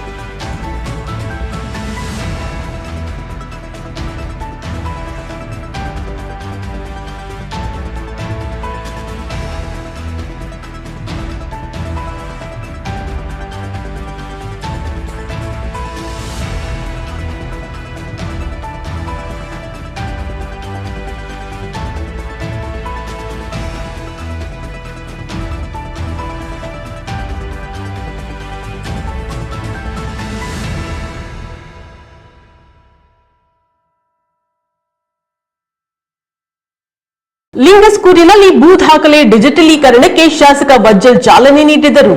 ಲಿಂಗಸ್ಕೂರಿನಲ್ಲಿ ಭೂ ದಾಖಲೆ ಡಿಜಿಟಲೀಕರಣಕ್ಕೆ ಶಾಸಕ ವಜ್ಜಲ್ ಚಾಲನೆ ನೀಡಿದರು.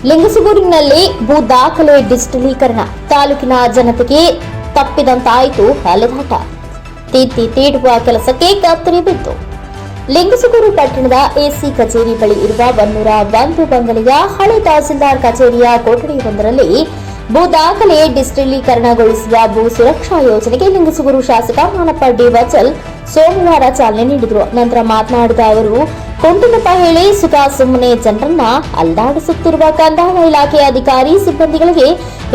ಲಿಂಗಸಗೂರಿನಲ್ಲಿ ಭೂ ದಾಖಲೆ ಡಿಜಿಟಲೀಕರಣ ತಾಲೂಕಿನ ಜನತೆಗೆ ತಪ್ಪಿದಂತಾಯಿತು ಅಲೆದಾಟ. ತೀಡುವ ಕೆಲಸಕ್ಕೆ ಕತ್ತರಿ ಬಿತ್ತು. ಲಿಂಗಸಗೂರು ಪಟ್ಟಣದ ಎಸಿ ಕಚೇರಿ ಬಳಿ ಇರುವ 101 ಬಂಗಲೆಯ ಹಳೆ ತಹಸೀಲ್ದಾರ್ ಕಚೇರಿಯ ಕೊಠಡಿಯೊಂದರಲ್ಲಿ ಭೂ ದಾಖಲೆ ಡಿಜಿಟಲೀಕರಣಗೊಳಿಸುವ ಭೂ ಸುರಕ್ಷಾ ಯೋಜನೆಗೆ ಲಿಂಗಸಗೂರು ಶಾಸಕ ಮಾನಪ್ಪ ಡಿ ವಜ್ಜಲ್ ಸೋಮವಾರ ಚಾಲನೆ ನೀಡಿದರು. ನಂತರ ಮಾತನಾಡಿದ ಅವರು, ಕೊಂಟಿನಪ್ಪ ಹೇಳಿ ಸುಖ ಸುಮ್ಮನೆ ಜನರನ್ನ ಅಲ್ಲಾಡಿಸುತ್ತಿರುವ ಕಂದಾಯ ಇಲಾಖೆ ಅಧಿಕಾರಿ ಸಿಬ್ಬಂದಿಗಳಿಗೆ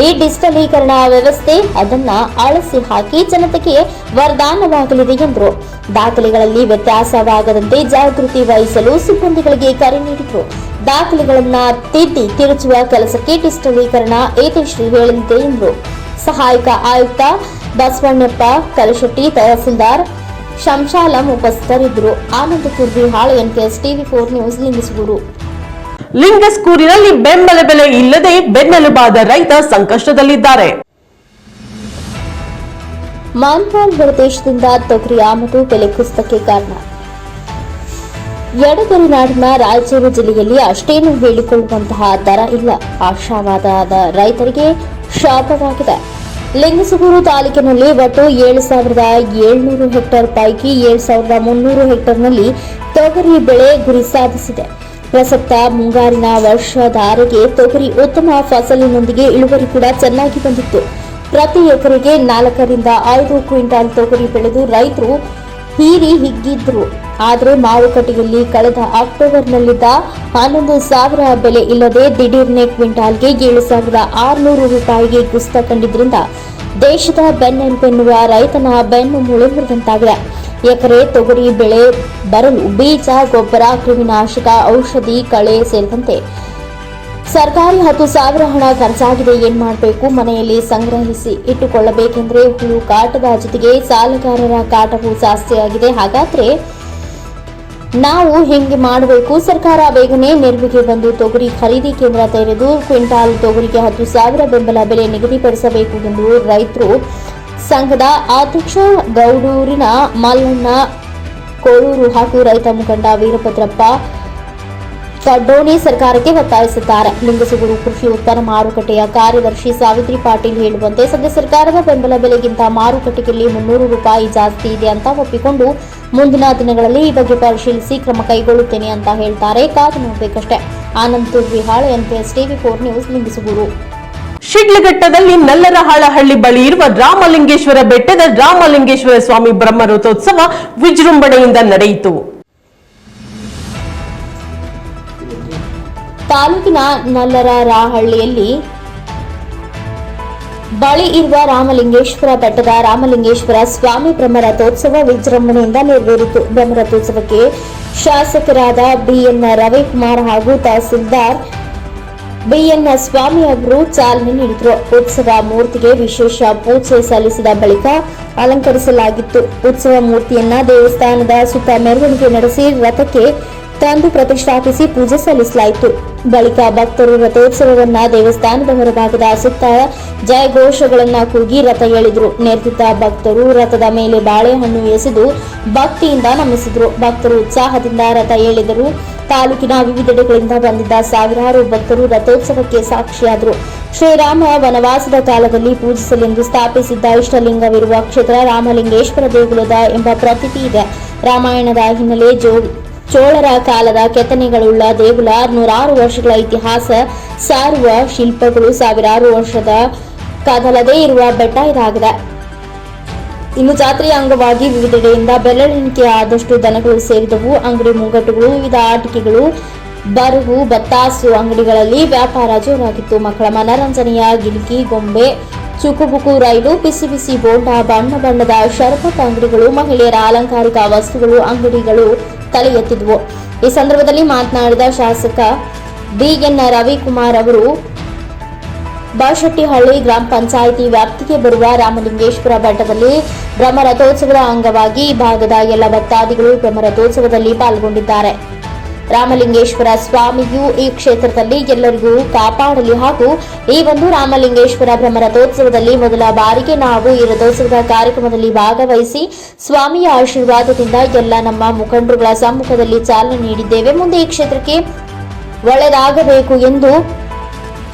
ಈ ಡಿಜಿಟಲೀಕರಣ ವ್ಯವಸ್ಥೆ ಅದನ್ನ ಅಳಸಿ ಹಾಕಿ ಜನತೆಗೆ ವರದಾನವಾಗಲಿದೆ ಎಂದರು. ದಾಖಲೆಗಳಲ್ಲಿ ವ್ಯತ್ಯಾಸವಾಗದಂತೆ ಜಾಗೃತಿ ವಹಿಸಲು ಸಿಬ್ಬಂದಿಗಳಿಗೆ ಕರೆ ನೀಡಿದರು. ದಾಖಲೆಗಳನ್ನ ತಿರುಚುವ ಕೆಲಸಕ್ಕೆ ಡಿಜಿಟಲೀಕರಣ ಏತಶ್ರೀ ಹೇಳಿದೆ ಎಂದರು. ಸಹಾಯಕ ಆಯುಕ್ತ ಬಸವಣ್ಣಪ್ಪ ಕಲಶೆಟ್ಟಿ, ತಹಸೀಲ್ದಾರ್ ಶಂಶಾಲಂ ಉಪಸ್ಥಿತರಿದ್ದರು. ಆನಂದ ಕುರ್ಬಿಹಾಳ್, NKS TV4 ನ್ಯೂಸ್, ಲಿಂಗಸಗೂರು. ಲಿಂಗಸ್ಕೂರಿನಲ್ಲಿ ಬೆಂಬಲ ಬೆಲೆ ಇಲ್ಲದೆ ಬೆನ್ನೆಲುಬಾದ ರೈತ ಸಂಕಷ್ಟದಲ್ಲಿದ್ದಾರೆ. ಮಾನ್ವಾಲ್ ಹೊರದೇಶದಿಂದ ತೊಗರಿ ಆಮದು ಬೆಲೆ ಕುಸಿತಕ್ಕೆ ಕಾರಣ. ಎಡಗರಿನಾಡಿನ ರಾಯಚೂರು ಜಿಲ್ಲೆಯಲ್ಲಿ ಅಷ್ಟೇನು ಹೇಳಿಕೊಳ್ಳುವಂತಹ ದರ ಇಲ್ಲ. ಆಶಾವಾದದ ರೈತರಿಗೆ ಶಾಪವಾಗಿದೆ. ಲಿಂಗಸಗೂರು ತಾಲೂಕಿನಲ್ಲಿ ಒಟ್ಟು 7,700 ಹೆಕ್ಟೇರ್ ಪೈಕಿ 7,300 ಹೆಕ್ಟೇರ್ನಲ್ಲಿ ತೊಗರಿ ಬೆಳೆ ಗುರಿ ಸಾಧಿಸಿದೆ. ಪ್ರಸಕ್ತ ಮುಂಗಾರಿನ ವರ್ಷಧಾರೆಗೆ ತೊಗರಿ ಉತ್ತಮ ಫಸಲಿನೊಂದಿಗೆ ಇಳುವರಿ ಕೂಡ ಚೆನ್ನಾಗಿ ಬಂದಿತ್ತು. ಪ್ರತಿ ಎಕರೆಗೆ 4 ರಿಂದ 5 ಕ್ವಿಂಟಾಲ್ ತೊಗರಿ ಬೆಳೆದು ರೈತರು ಹೀರಿ ಹಿಗ್ಗಿದ್ರು. ಆದರೆ ಮಾರುಕಟ್ಟೆಯಲ್ಲಿ ಕಳೆದ ಅಕ್ಟೋಬರ್ನಲ್ಲಿದ್ದ 11,000 ಬೆಲೆ ಇಲ್ಲದೆ ದಿಢೀರ್ನೆ ಕ್ವಿಂಟಾಲ್ಗೆ 7,600 ರೂಪಾಯಿಗೆ ಕುಸಿತ ಕಂಡಿದ್ದರಿಂದ ದೇಶದ ಬೆನ್ನೆಲುಬೆನ್ನುವ ರೈತನ ಬೆನ್ನು ಮೂಳೆ ಮುರಿದಂತಾಗಿದೆ. ಎಕರೆ ತೊಗರಿ ಬೆಳೆ ಬರಲು ಬೀಜ, ಗೊಬ್ಬರ, ಕ್ರಿಮಿನಾಶಕ, ಔಷಧಿ, ಕಳೆ ಸೇರಿದಂತೆ ಸರ್ಕಾರಿ 10,000 ಹಣ ಖರ್ಚಾಗಿದೆ. ಏನ್ ಮಾಡಬೇಕು? ಮನೆಯಲ್ಲಿ ಸಂಗ್ರಹಿಸಿ ಇಟ್ಟುಕೊಳ್ಳಬೇಕೆಂದ್ರೆ ಹುಳು ಕಾಟದ ಜೊತೆಗೆ ಸಾಲಗಾರರ ಕಾಟವೂ ಜಾಸ್ತಿಯಾಗಿದೆ. ಹಾಗಾದ್ರೆ ನಾವು ಹೆಂಗೆ ಮಾಡಬೇಕು? ಸರ್ಕಾರ ಬೇಗನೆ ನೆರವಿಗೆ ಬಂದು ತೊಗರಿ ಖರೀದಿ ಕೇಂದ್ರ ತೆರೆದು ಕ್ವಿಂಟಾಲ್ ತೊಗರಿಗೆ 10,000 ಬೆಂಬಲ ಬೆಲೆ ನಿಗದಿಪಡಿಸಬೇಕು ಎಂದು ರೈತರು ಸಂಘದ ಅಧ್ಯಕ್ಷ ಗೌಡೂರಿನ ಮಲ್ಲಣ್ಣ ಕೋಳೂರು ಹಾಗೂ ರೈತ ಮುಖಂಡ ವೀರಭದ್ರಪ್ಪ ಕಡ್ಡೋಣಿ ಸರ್ಕಾರಕ್ಕೆ ಒತ್ತಾಯಿಸಿದ್ದಾರೆ. ಲಿಂಗಸಗೂರು ಕೃಷಿ ಉತ್ಪನ್ನ ಮಾರುಕಟ್ಟೆಯ ಕಾರ್ಯದರ್ಶಿ ಸಾವಿತ್ರಿ ಪಾಟೀಲ್ ಹೇಳುವಂತೆ ಸದ್ಯ ಸರ್ಕಾರದ ಬೆಂಬಲ ಬೆಲೆಗಿಂತ ಮಾರುಕಟ್ಟೆಯಲ್ಲಿ 300 ರೂಪಾಯಿ ಜಾಸ್ತಿ ಇದೆ ಅಂತ ಒಪ್ಪಿಕೊಂಡು ಮುಂದಿನ ದಿನಗಳಲ್ಲಿ ಈ ಬಗ್ಗೆ ಪರಿಶೀಲಿಸಿ ಕ್ರಮ ಕೈಗೊಳ್ಳುತ್ತೇನೆ ಅಂತ ಹೇಳ್ತಾರೆ. ಕಾದು ನೋಡಬೇಕಷ್ಟೇ. Anand Turvihal, NKS TV4 news, Lingasugur. ಶಿಡ್ಲಘಟ್ಟದಲ್ಲಿ ನಲ್ಲರಹಾಳಹಳ್ಳಿ ಬಳಿ ಇರುವ ರಾಮಲಿಂಗೇಶ್ವರ ಬೆಟ್ಟದ ರಾಮಲಿಂಗೇಶ್ವರ ಸ್ವಾಮಿ ಬ್ರಹ್ಮರಥೋತ್ಸವ ವಿಜೃಂಭಣೆಯಿಂದ ನಡೆಯಿತು. ತಾಲೂಕಿನ ನಲ್ಲರಹಾಳಹಳ್ಳಿಯಲ್ಲಿ ಬಳಿ ಇರುವ ರಾಮಲಿಂಗೇಶ್ವರ ಬೆಟ್ಟದ ರಾಮಲಿಂಗೇಶ್ವರ ಸ್ವಾಮಿ ಬ್ರಹ್ಮರಥೋತ್ಸವ ವಿಜೃಂಭಣೆಯಿಂದ ನೆರವೇರಿತು. ಬ್ರಹ್ಮರಥೋತ್ಸವಕ್ಕೆ ಶಾಸಕರಾದ ಬಿಎನ್ ರವಿಕುಮಾರ್ ಹಾಗೂ ತಹಸೀಲ್ದಾರ್ ಬಿಎನ್ ಸ್ವಾಮಿ ಅವರು ಚಾಲನೆ ನೀಡಿದರು. ಉತ್ಸವ ಮೂರ್ತಿಗೆ ವಿಶೇಷ ಪೂಜೆ ಸಲ್ಲಿಸಿದ ಬಳಿಕ ಅಲಂಕರಿಸಲಾಗಿತ್ತು. ಉತ್ಸವ ಮೂರ್ತಿಯನ್ನ ದೇವಸ್ಥಾನದ ಸುತ್ತ ಮೆರವಣಿಗೆ ನಡೆಸಿ ರಥಕ್ಕೆ ತಂದು ಪ್ರತಿಷ್ಠಾಪಿಸಿ ಪೂಜೆ ಸಲ್ಲಿಸಲಾಯಿತು. ಬಳಿಕ ಭಕ್ತರು ರಥೋತ್ಸವವನ್ನ ದೇವಸ್ಥಾನದ ಹೊರಭಾಗದ ಸುತ್ತ ಜಯಘೋಷಗಳನ್ನ ಕೂಗಿ ರಥ ಎಳೆದರು. ನೆರೆದಿದ್ದ ಭಕ್ತರು ರಥದ ಮೇಲೆ ಬಾಳೆಹಣ್ಣು ಎಸೆದು ಭಕ್ತಿಯಿಂದ ನಮಿಸಿದರು. ಭಕ್ತರು ಉತ್ಸಾಹದಿಂದ ರಥ ಎಳೆದರು. ತಾಲೂಕಿನ ವಿವಿಧೆಡೆಗಳಿಂದ ಬಂದಿದ್ದ ಸಾವಿರಾರು ಭಕ್ತರು ರಥೋತ್ಸವಕ್ಕೆ ಸಾಕ್ಷಿಯಾದರು. ಶ್ರೀರಾಮ ವನವಾಸದ ಕಾಲದಲ್ಲಿ ಪೂಜಿಸಲೆಂದು ಸ್ಥಾಪಿಸಿದ್ದ ಇಷ್ಟಲಿಂಗವಿರುವ ಕ್ಷೇತ್ರ ರಾಮಲಿಂಗೇಶ್ವರ ದೇಗುಲದ ಎಂಬ ಪ್ರತೀತಿ ಇದೆ. ರಾಮಾಯಣದ ಹಿನ್ನೆಲೆ ಚೋಳರ ಕಾಲದ ಕೆತ್ತನೆಗಳುಳ್ಳ ದೇಗುಲ, ನೂರಾರು ವರ್ಷಗಳ ಇತಿಹಾಸ ಸಾರುವ ಶಿಲ್ಪಗಳು, ಸಾವಿರಾರು ವರ್ಷದ ಕದಲದೇ ಇರುವ ಬೆಟ್ಟ ಇದಾಗಿದೆ. ಇನ್ನು ಜಾತ್ರೆಯ ಅಂಗವಾಗಿ ವಿವಿಧೆಡೆಯಿಂದ ಬೆರಳೆಣಿಕೆ ಆದಷ್ಟು ದನಗಳು ಸೇರಿದವು. ಅಂಗಡಿ ಮುಂಗಟ್ಟುಗಳು, ವಿವಿಧ ಆಟಿಕೆಗಳು, ಬರುಗು, ಬತ್ತಾಸು ಅಂಗಡಿಗಳಲ್ಲಿ ವ್ಯಾಪಾರ ಜೋರಾಗಿತ್ತು. ಮಕ್ಕಳ ಮನರಂಜನೆಯ ಗಿಲಿಕಿ ಗೊಂಬೆ, ಚುಕುಬುಕು ರೈಲು, ಬಿಸಿ ಬಿಸಿ ಬೋಂಡ, ಬಣ್ಣ ಬಣ್ಣದ ಶರಬತ್ ಅಂಗಡಿಗಳು, ಮಹಿಳೆಯರ ಅಲಂಕಾರಿಕ ವಸ್ತುಗಳು ಅಂಗಡಿಗಳು ತಲೆ ಎತ್ತಿದ್ವು. ಈ ಸಂದರ್ಭದಲ್ಲಿ ಮಾತನಾಡಿದ ಶಾಸಕ ಬಿಎನ್ ರವಿಕುಮಾರ್ ಅವರು ಬಾಶೆಟ್ಟಿಹಳ್ಳಿ ಗ್ರಾಮ ಪಂಚಾಯಿತಿ ವ್ಯಾಪ್ತಿಗೆ ಬರುವ ರಾಮಲಿಂಗೇಶ್ವರ ಬೆಟ್ಟದಲ್ಲಿ ಬ್ರಹ್ಮರಥೋತ್ಸವದ ಅಂಗವಾಗಿ ಈ ಭಾಗದ ಎಲ್ಲ ಭಕ್ತಾದಿಗಳು ಬ್ರಹ್ಮರಥೋತ್ಸವದಲ್ಲಿ ಪಾಲ್ಗೊಂಡಿದ್ದಾರೆ. ರಾಮಲಿಂಗೇಶ್ವರ ಸ್ವಾಮಿಯು ಈ ಕ್ಷೇತ್ರದಲ್ಲಿ ಎಲ್ಲರಿಗೂ ಕಾಪಾಡಲಿ ಹಾಗೂ ಈ ಒಂದು ರಾಮಲಿಂಗೇಶ್ವರ ಬ್ರಹ್ಮರಥೋತ್ಸವದಲ್ಲಿ ಮೊದಲ ಬಾರಿಗೆ ನಾವು ಈ ರಥೋತ್ಸವದ ಕಾರ್ಯಕ್ರಮದಲ್ಲಿ ಭಾಗವಹಿಸಿ ಸ್ವಾಮಿಯ ಆಶೀರ್ವಾದದಿಂದ ಎಲ್ಲ ನಮ್ಮ ಮುಖಂಡರುಗಳ ಸಮ್ಮುಖದಲ್ಲಿ ಚಾಲನೆ ನೀಡಿದ್ದೇವೆ. ಮುಂದೆ ಈ ಕ್ಷೇತ್ರಕ್ಕೆ ಒಳ್ಳೆಯದಾಗಬೇಕು ಎಂದು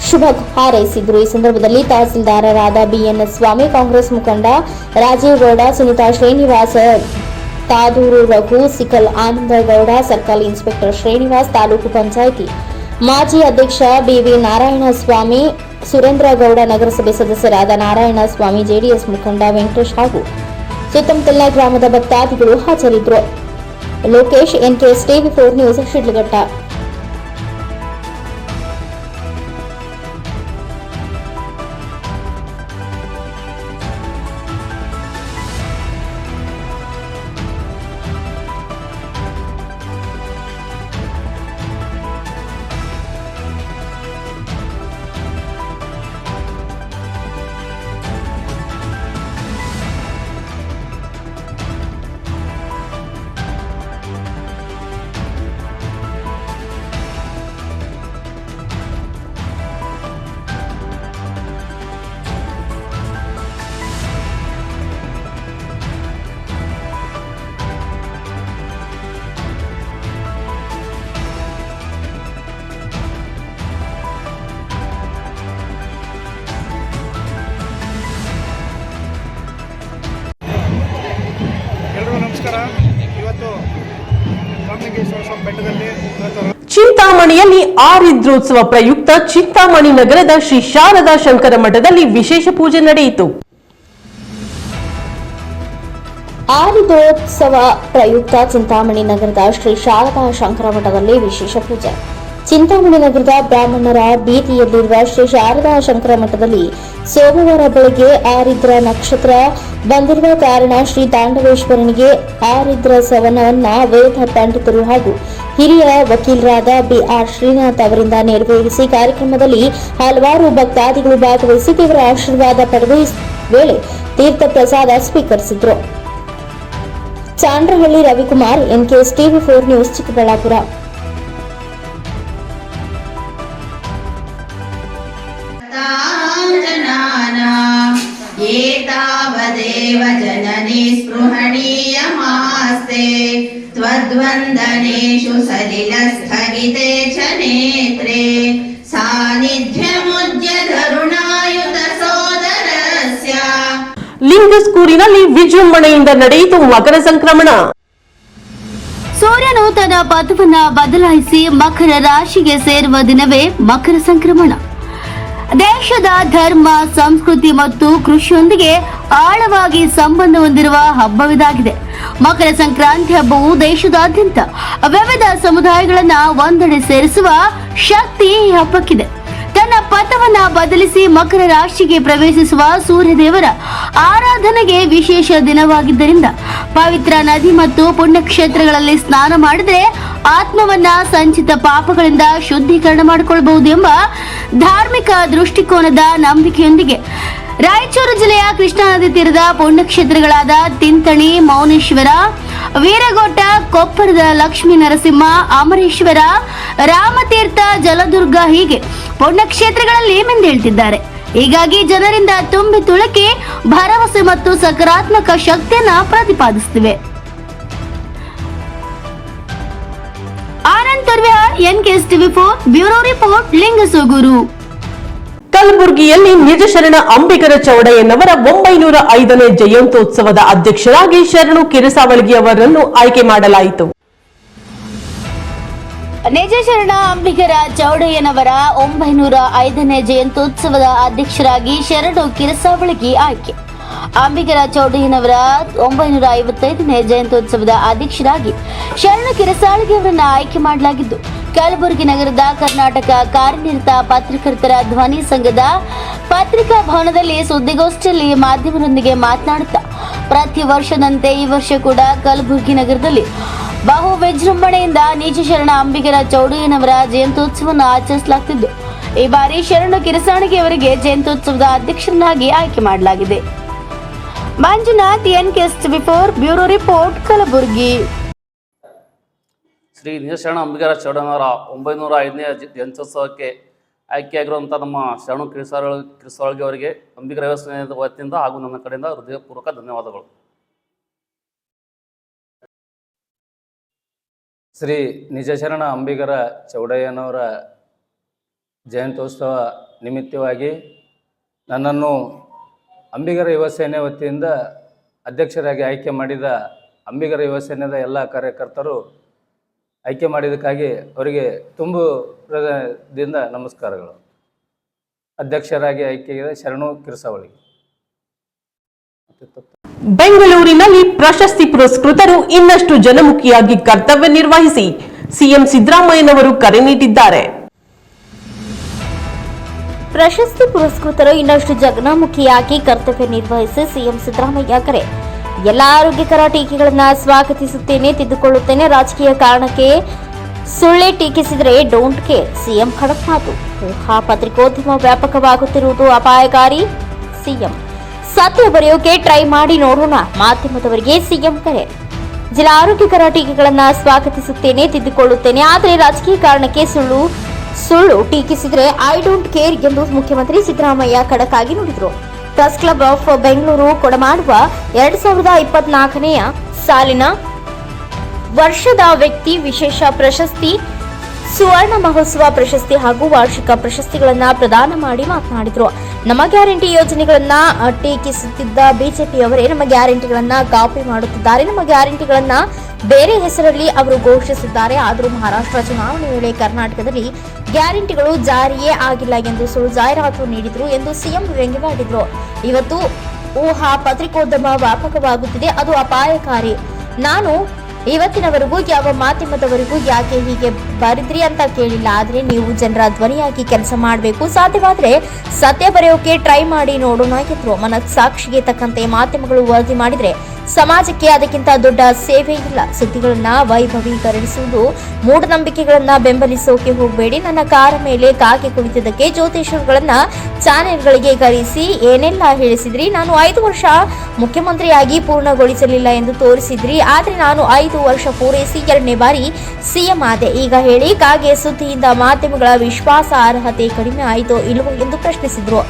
ಶುಭ ಹಾರೈಸಿದ್ರು. ಈ ಸಂದರ್ಭದಲ್ಲಿ ತಹಸೀಲ್ದಾರರಾದ ಬಿಎನ್ ಸ್ವಾಮಿ, ಕಾಂಗ್ರೆಸ್ ಮುಖಂಡ ರಾಜೀವ್ ಗೌಡ, ಸುನೀತಾ ಶ್ರೀನಿವಾಸ, ತಾದೂರು ರಘು, ಸಿಕಲ್ ಆನಂದಗೌಡ, ಸರ್ಕಲ್ ಇನ್ಸ್ಪೆಕ್ಟರ್ ಶ್ರೀನಿವಾಸ್, ತಾಲೂಕು ಪಂಚಾಯಿತಿ ಮಾಜಿ ಅಧ್ಯಕ್ಷ ಬಿವಿ ನಾರಾಯಣಸ್ವಾಮಿ, ಸುರೇಂದ್ರ ಗೌಡ, ನಗರಸಭೆ ಸದಸ್ಯರಾದ ನಾರಾಯಣಸ್ವಾಮಿ, ಜೆಡಿಎಸ್ ಮುಖಂಡ ವೆಂಕಟೇಶ್ ಹಾಗೂ ಸುತ್ತಮುತ್ತಲಿನ ಗ್ರಾಮದ ಭಕ್ತಾದಿಗಳು ಹಾಜರಿದ್ದರು. Lokesh, NKS TV 4 news, Sidlaghatta. ಚಿಂತಾಮಣಿಯಲ್ಲಿ ಆರಿದ್ರೋತ್ಸವ ಪ್ರಯುಕ್ತ ಚಿಂತಾಮಣಿ ನಗರದ ಶ್ರೀ ಶಾರದಾ ಶಂಕರ ಮಠದಲ್ಲಿ ವಿಶೇಷ ಪೂಜೆ ನಡೆಯಿತು. ಆರಿದ್ರೋತ್ಸವ ಪ್ರಯುಕ್ತ ಚಿಂತಾಮಣಿ ನಗರದ ಶ್ರೀ ಶಾರದಾ ಶಂಕರ ಮಠದಲ್ಲಿ ವಿಶೇಷ ಪೂಜೆ. ಚಿಂತಾಮಣಿ ನಗರದ ಬ್ರಾಹ್ಮಣರ ಬೀದಿಯಲ್ಲಿರುವ ಶ್ರೀ ಶಾರದಾ ಶಂಕರ ಮಠದಲ್ಲಿ ಸೋಮವಾರ ಬೆಳಗ್ಗೆ ಆರಿದ್ರ ನಕ್ಷತ್ರ ಬಂದಿರುವ ಕಾರಣ ಶ್ರೀ ತಾಂಡವೇಶ್ವರನಿಗೆ ಆರಿದ್ರ ಸವನವನ್ನ ವೇದ ಪಂಡಿತರು ಹಾಗೂ ಹಿರಿಯ ವಕೀಲರಾದ ಬಿಆರ್ ಶ್ರೀನಾಥ್ ಅವರಿಂದ ನೆರವೇರಿಸಿ ಕಾರ್ಯಕ್ರಮದಲ್ಲಿ ಹಲವಾರು ಭಕ್ತಾದಿಗಳು ಭಾಗವಹಿಸಿ ದೇವರ ಆಶೀರ್ವಾದ ಪಡೆದ ವೇಳೆ ತೀರ್ಥ ಪ್ರಸಾದ ಸ್ವೀಕರಿಸಿದ್ರು. Chandrahalli Ravikumar, NKS TV 4 news, Chikkaballapur. ಏತಾವದೇವ ಜನನಿ ಸ್ಪೃಹಣೀಯಮಾಸ್ತೆ ತ್ವದ್ವಂದನೇಷು ಸಲಿಲಸ್ಥಗಿತೆ ಚ ನೇತ್ರೆ ಸಾನ್ನಿಧ್ಯಮುದ್ಯಧರುಣಾಯುತ ಸೋದರಸ್ಯ. ಲಿಂಗಸ್ಕೂರಿನಲ್ಲಿ ವಿಜೃಂಭಣೆಯಿಂದ ನಡೆಯಿತು ಮಕರ ಸಂಕ್ರಮಣ. ಸೂರ್ಯನು ತನ್ನ ಪಥವನ್ನ ಬದಲಾಯಿಸಿ ಮಕರ ರಾಶಿಗೆ ಸೇರುವ ದಿನವೇ ಮಕರ ಸಂಕ್ರಮಣ. ದೇಶದ ಧರ್ಮ, ಸಂಸ್ಕೃತಿ ಮತ್ತು ಕೃಷಿಯೊಂದಿಗೆ ಆಳವಾಗಿ ಸಂಬಂಧ ಹೊಂದಿರುವ ಹಬ್ಬವಿದಾಗಿದೆ. ಮಕರ ಸಂಕ್ರಾಂತಿ ಹಬ್ಬವು ದೇಶದಾದ್ಯಂತ ವಿವಿಧ ಸಮುದಾಯಗಳನ್ನ ಒಂದೆಡೆ ಸೇರಿಸುವ ಶಕ್ತಿ ಈ ಹಬ್ಬಕ್ಕಿದೆ. ತನ್ನ ಪಥವನ್ನ ಬದಲಿಸಿ ಮಕರ ರಾಶಿಗೆ ಪ್ರವೇಶಿಸುವ ಸೂರ್ಯದೇವರ ಆರಾಧನೆಗೆ ವಿಶೇಷ ದಿನವಾಗಿದ್ದರಿಂದ ಪವಿತ್ರ ನದಿ ಮತ್ತು ಪುಣ್ಯಕ್ಷೇತ್ರಗಳಲ್ಲಿ ಸ್ನಾನ ಮಾಡಿದರೆ ಆತ್ಮವನ್ನ ಸಂಚಿತ ಪಾಪಗಳಿಂದ ಶುದ್ಧೀಕರಣ ಮಾಡಿಕೊಳ್ಳಬಹುದು ಎಂಬ ಧಾರ್ಮಿಕ ದೃಷ್ಟಿಕೋನದ ನಂಬಿಕೆಯೊಂದಿಗೆ ರಾಯಚೂರು ಜಿಲ್ಲೆಯ ಕೃಷ್ಣಾ ನದಿ ತೀರದ ಪುಣ್ಯಕ್ಷೇತ್ರಗಳಾದ ತಿಂತಣಿ, ಮೌನೇಶ್ವರ, ವೀರಗೋಟ, ಕೊಪ್ಪರದ ಲಕ್ಷ್ಮೀ ನರಸಿಂಹ, ಅಮರೇಶ್ವರ, ರಾಮತೀರ್ಥ, ಜಲದುರ್ಗ ಹೀಗೆ ಪುಣ್ಯಕ್ಷೇತ್ರಗಳಲ್ಲಿ ಮಿಂದೇಳ್ತಿದ್ದಾರೆ. ಹೀಗಾಗಿ ಜನರಿಂದ ತುಂಬಿ ತುಳುಕಿ ಭರವಸೆ ಮತ್ತು ಸಕಾರಾತ್ಮಕ ಶಕ್ತಿಯನ್ನ ಪ್ರತಿಪಾದಿಸುತ್ತಿವೆ. Anand Turvihal, NKS TV4 bureau report, Lingasugur. ಕಲಬುರಗಿಯಲ್ಲಿ ನಿಜಶರಣ ಅಂಬಿಗರ ಚೌಡಯ್ಯನವರ 905ನೇ ಜಯಂತ್ಯೋತ್ಸವದ ಅಧ್ಯಕ್ಷರಾಗಿ ಶರಣು ಕಿರಸಾವಳಗಿ ಅವರನ್ನು ಆಯ್ಕೆ ಮಾಡಲಾಯಿತು. ನಿಜಶರಣ ಅಂಬಿಗರ ಚೌಡಯ್ಯನವರ 905ನೇ ಜಯಂತ್ಯೋತ್ಸವದ ಅಧ್ಯಕ್ಷರಾಗಿ ಶರಣು ಕಿರಸಾವಳಗಿ ಆಯ್ಕೆ. ಅಂಬಿಗರ ಚೌಡಯ್ಯನವರ 955ನೇ ಜಯಂತ್ಯೋತ್ಸವದ ಅಧ್ಯಕ್ಷರಾಗಿ ಶರಣು ಕಿರಸಾವಳಗಿ ಅವರನ್ನು ಆಯ್ಕೆ ಮಾಡಲಾಗಿದ್ದು, ಕಲಬುರಗಿ ನಗರದ ಕರ್ನಾಟಕ ಕಾರ್ಯನಿರತ ಪತ್ರಕರ್ತರ ಧ್ವನಿ ಸಂಘದ ಪತ್ರಿಕಾ ಭವನದಲ್ಲಿ ಸುದ್ದಿಗೋಷ್ಠಿಯಲ್ಲಿ ಮಾಧ್ಯಮರೊಂದಿಗೆ ಮಾತನಾಡುತ್ತಾ, ಪ್ರತಿ ವರ್ಷದಂತೆ ಈ ವರ್ಷ ಕೂಡ ಕಲಬುರಗಿ ನಗರದಲ್ಲಿ ಬಹು ವಿಜೃಂಭಣೆಯಿಂದ ನಿಜಶರಣ ಅಂಬಿಗರ ಚೌಡಯ್ಯನವರ ಜಯಂತ್ಯೋತ್ಸವವನ್ನು ಆಚರಿಸಲಾಗುತ್ತಿದ್ದು, ಈ ಬಾರಿ ಶರಣು ಕಿರಸಾವಳಗಿ ಅವರಿಗೆ ಜಯಂತ್ಯೋತ್ಸವದ ಅಧ್ಯಕ್ಷರನ್ನಾಗಿ ಆಯ್ಕೆ ಮಾಡಲಾಗಿದೆ. Manjunath, NKS TV4 bureau report, Kalaburagi. Shri Nijasharana Ambigara ಚೌಡಯ್ಯನವರ 905ನೇ ಜಯಂತ್ಯೋತ್ಸವಕ್ಕೆ ಆಯ್ಕೆಯಾಗಿರುವಂಥ ನಮ್ಮ ಶರಣು ಕಿರಸಾವಳಗಿ ಅವರಿಗೆ ಅಂಬಿಗರ ವ್ಯವಸ್ಥೆ ವತಿಯಿಂದ ಹಾಗೂ ನನ್ನ ಕಡೆಯಿಂದ ಹೃದಯಪೂರ್ವಕ ಧನ್ಯವಾದಗಳು. ಶ್ರೀ ನಿಜಶರಣ ಅಂಬಿಗರ ಚೌಡಯ್ಯನವರ ಜಯಂತ್ಯೋತ್ಸವ ನಿಮಿತ್ತವಾಗಿ ನನ್ನನ್ನು ಅಂಬಿಗರ ಯುವ ಸೇನೆ ವತಿಯಿಂದ ಅಧ್ಯಕ್ಷರಾಗಿ ಆಯ್ಕೆ ಮಾಡಿದ ಅಂಬಿಗರ ಯುವ ಸೇನೆಯ ಎಲ್ಲ ಕಾರ್ಯಕರ್ತರು ಆಯ್ಕೆ ಮಾಡಿದ್ದಕ್ಕಾಗಿ ಅವರಿಗೆ ತುಂಬು ಹೃದಯದಿಂದ ನಮಸ್ಕಾರಗಳು. ಅಧ್ಯಕ್ಷರಾಗಿ ಆಯ್ಕೆಯಾದ ಶರಣು ಕಿರಸಾವಳಗಿ. ಬೆಂಗಳೂರಿನಲ್ಲಿ ಪ್ರಶಸ್ತಿ ಪುರಸ್ಕೃತರು ಇನ್ನಷ್ಟು ಜನಮುಖಿಯಾಗಿ ಕರ್ತವ್ಯ ನಿರ್ವಹಿಸಿ ಸಿಎಂ ಸಿದ್ದರಾಮಯ್ಯನವರು ಕರೆ ನೀಡಿದ್ದಾರೆ. ಪ್ರಶಸ್ತಿ ಪುರಸ್ಕೃತರು ಇನ್ನಷ್ಟು ಜನಮುಖಿಯಾಗಿ ಕರ್ತವ್ಯ ನಿರ್ವಹಿಸಿ ಸಿಎಂ ಸಿದ್ದರಾಮಯ್ಯ ಕರೆ. ಎಲ್ಲ ಆರೋಗ್ಯಕರ ಟೀಕೆಗಳನ್ನು ಸ್ವಾಗತಿಸುತ್ತೇನೆ, ತಿದ್ದುಕೊಳ್ಳುತ್ತೇನೆ. ರಾಜಕೀಯ ಕಾರಣಕ್ಕೆ ಸುಳ್ಳೆ ಟೀಕಿಸಿದರೆ ಡೋಂಟ್ ಕೇರ್. ಸಿಎಂ ಖಡಕ್ ಮಾತು. ಊಹಾ ಪತ್ರಿಕೋದ್ಯಮ ವ್ಯಾಪಕವಾಗುತ್ತಿರುವುದು ಅಪಾಯಕಾರಿ. ಸಿಎಂ ಸತ್ಯ ಬರೆಯೋಕೆ ಟ್ರೈ ಮಾಡಿ ನೋಡೋಣ. ಮಾಧ್ಯಮದವರಿಗೆ ಸಿಎಂ ಕರೆ. ಜಿಲ್ಲಾ ಆರೋಗ್ಯಕರ ಟೀಕೆಗಳನ್ನು ಸ್ವಾಗತಿಸುತ್ತೇನೆ, ತಿದ್ದುಕೊಳ್ಳುತ್ತೇನೆ. ಆದರೆ ರಾಜಕೀಯ ಕಾರಣಕ್ಕೆ ಸುಳ್ಳು ಟೀಕಿಸಿದರೆ ಐ ಡೋಂಟ್ ಕೇರ್ ಎಂದು ಮುಖ್ಯಮಂತ್ರಿ ಸಿದ್ದರಾಮಯ್ಯ ಖಡಕ್ ಆಗಿ ನುಡಿದರು. ಪ್ರೆಸ್ ಕ್ಲಬ್ ಆಫ್ ಬೆಂಗಳೂರು ಕೊಡಮಾಡುವ 2024ನೇ ಸಾಲಿನ ವರ್ಷದ ವ್ಯಕ್ತಿ ವಿಶೇಷ ಪ್ರಶಸ್ತಿ, ಸುವರ್ಣ ಮಹೋತ್ಸವ ಪ್ರಶಸ್ತಿ ಹಾಗೂ ವಾರ್ಷಿಕ ಪ್ರಶಸ್ತಿಗಳನ್ನು ಪ್ರದಾನ ಮಾಡಿ ಮಾತನಾಡಿದರು. ನಮ್ಮ ಗ್ಯಾರಂಟಿ ಯೋಜನೆಗಳನ್ನ ಟೀಕಿಸುತ್ತಿದ್ದ ಬಿಜೆಪಿಯವರೇ ನಮ್ಮ ಗ್ಯಾರಂಟಿಗಳನ್ನ ಕಾಪಿ ಮಾಡುತ್ತಿದ್ದಾರೆ. ನಮ್ಮ ಗ್ಯಾರಂಟಿಗಳನ್ನ ಬೇರೆ ಹೆಸರಲ್ಲಿ ಅವರು ಘೋಷಿಸಿದ್ದಾರೆ. ಆದರೂ ಮಹಾರಾಷ್ಟ್ರ ಚುನಾವಣೆ ವೇಳೆ ಕರ್ನಾಟಕದಲ್ಲಿ ಗ್ಯಾರಂಟಿಗಳು ಜಾರಿಯೇ ಆಗಿಲ್ಲ ಎಂದು ಸುಳ್ಳು ಜಾಹೀರಾತು ನೀಡಿದರು ಎಂದು ಸಿಎಂ ವ್ಯಂಗ್ಯವಾಡಿದರು. ಇವತ್ತು ಊಹಾ ಪತ್ರಿಕೋದ್ಯಮ ವ್ಯಾಪಕವಾಗುತ್ತಿದೆ, ಅದು ಅಪಾಯಕಾರಿ. ನಾನು ಇವತ್ತಿನವರೆಗೂ ಯಾವ ಮಾಧ್ಯಮದವರೆಗೂ ಯಾಕೆ ಹೀಗೆ ಬರೆದ್ರಿ ಅಂತ ಕೇಳಿಲ್ಲ. ಆದರೆ ನೀವು ಜನರ ಧ್ವನಿಯಾಗಿ ಕೆಲಸ ಮಾಡಬೇಕು. ಸಾಧ್ಯವಾದರೆ ಸತ್ಯ ಬರೆಯೋಕೆ ಟ್ರೈ ಮಾಡಿ ನೋಡೋಣ ಎಂದರು. ಮನಸ್ಸಾಕ್ಷಿಗೆ ತಕ್ಕಂತೆ ಮಾಧ್ಯಮಗಳು ವರದಿ ಮಾಡಿದರೆ ಸಮಾಜಕ್ಕೆ ಅದಕ್ಕಿಂತ ದೊಡ್ಡ ಸೇವೆ ಇಲ್ಲ. ಸುದ್ದಿಗಳನ್ನ ವೈಭವೀಕರಿಸುವುದು, ಮೂಢನಂಬಿಕೆಗಳನ್ನ ಬೆಂಬಲಿಸೋಕೆ ಹೋಗಬೇಡಿ. ನನ್ನ ಕಾರ ಮೇಲೆ ಕಾಗೆ ಕುಳಿತಿದ್ದಕ್ಕೆ ಜ್ಯೋತಿಷರುಗಳನ್ನ ಚಾನೆಲ್ಗಳಿಗೆ ಕರೆಸಿ ಏನೆಲ್ಲ ಹೇಳಿಸಿದ್ರಿ. ನಾನು 5 ವರ್ಷ ಮುಖ್ಯಮಂತ್ರಿಯಾಗಿ ಪೂರ್ಣಗೊಳಿಸಲಿಲ್ಲ ಎಂದು ತೋರಿಸಿದ್ರಿ. ಆದರೆ ನಾನು 5 ವರ್ಷ ಪೂರೈಸಿ 2ನೇ ಬಾರಿ ಸಿಎಂ ಆದೆ. ಈಗ ಹೇಳಿ, ಕಾಗೆ ಸುದ್ದಿಯಿಂದ ಮಾಧ್ಯಮಗಳ ವಿಶ್ವಾಸಾರ್ಹತೆ ಕಡಿಮೆ ಆಯಿತೋ ಇಲ್ಲವೋ ಎಂದು ಪ್ರಶ್ನಿಸಿದ್ರು.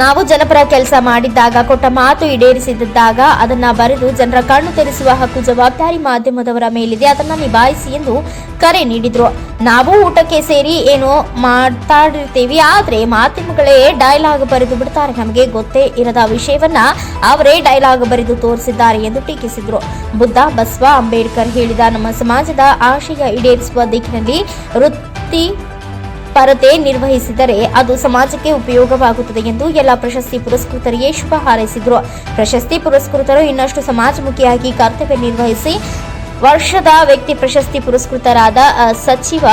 ನಾವು ಜನಪರ ಕೆಲಸ ಮಾಡಿದ್ದಾಗ, ಕೊಟ್ಟ ಮಾತು ಈಡೇರಿಸಿದ್ದಾಗ ಅದನ್ನ ಬರೆದು ಜನರ ಕಣ್ಣು ತೆರೆಸುವ ಹಕ್ಕು, ಜವಾಬ್ದಾರಿ ಮಾಧ್ಯಮದವರ ಮೇಲಿದೆ. ಅದನ್ನ ನಿಭಾಯಿಸಿ ಎಂದು ಕರೆ ನೀಡಿದ್ರು. ನಾವು ಊಟಕ್ಕೆ ಸೇರಿ ಏನೋ ಮಾತಾಡಿರ್ತೀವಿ, ಆದ್ರೆ ಮಾಧ್ಯಮಗಳೇ ಡೈಲಾಗ್ ಬರೆದು ಬಿಡ್ತಾರೆ. ನಮಗೆ ಗೊತ್ತೇ ಇರದ ವಿಷಯವನ್ನ ಅವರೇ ಡೈಲಾಗ್ ಬರೆದು ತೋರಿಸಿದ್ದಾರೆ ಎಂದು ಟೀಕಿಸಿದ್ರು. ಬುದ್ಧ, ಬಸವ, ಅಂಬೇಡ್ಕರ್ ಹೇಳಿದ ನಮ್ಮ ಸಮಾಜದ ಆಶಯ ಈಡೇರಿಸುವ ದಿಕ್ಕಿನಲ್ಲಿ ವೃತ್ತಿ ಪರತೆ ನಿರ್ವಹಿಸಿದರೆ ಅದು ಸಮಾಜಕ್ಕೆ ಉಪಯೋಗವಾಗುತ್ತದೆ ಎಂದು ಎಲ್ಲ ಪ್ರಶಸ್ತಿ ಪುರಸ್ಕೃತರಿಗೆ ಶುಭ ಹಾರೈಸಿದರು. ಪ್ರಶಸ್ತಿ ಪುರಸ್ಕೃತರು ಇನ್ನಷ್ಟು ಸಮಾಜಮುಖಿಯಾಗಿ ಕರ್ತವ್ಯ ನಿರ್ವಹಿಸಿ ವರ್ಷದ ವ್ಯಕ್ತಿ ಪ್ರಶಸ್ತಿ ಪುರಸ್ಕೃತರಾದ ಸಚಿವ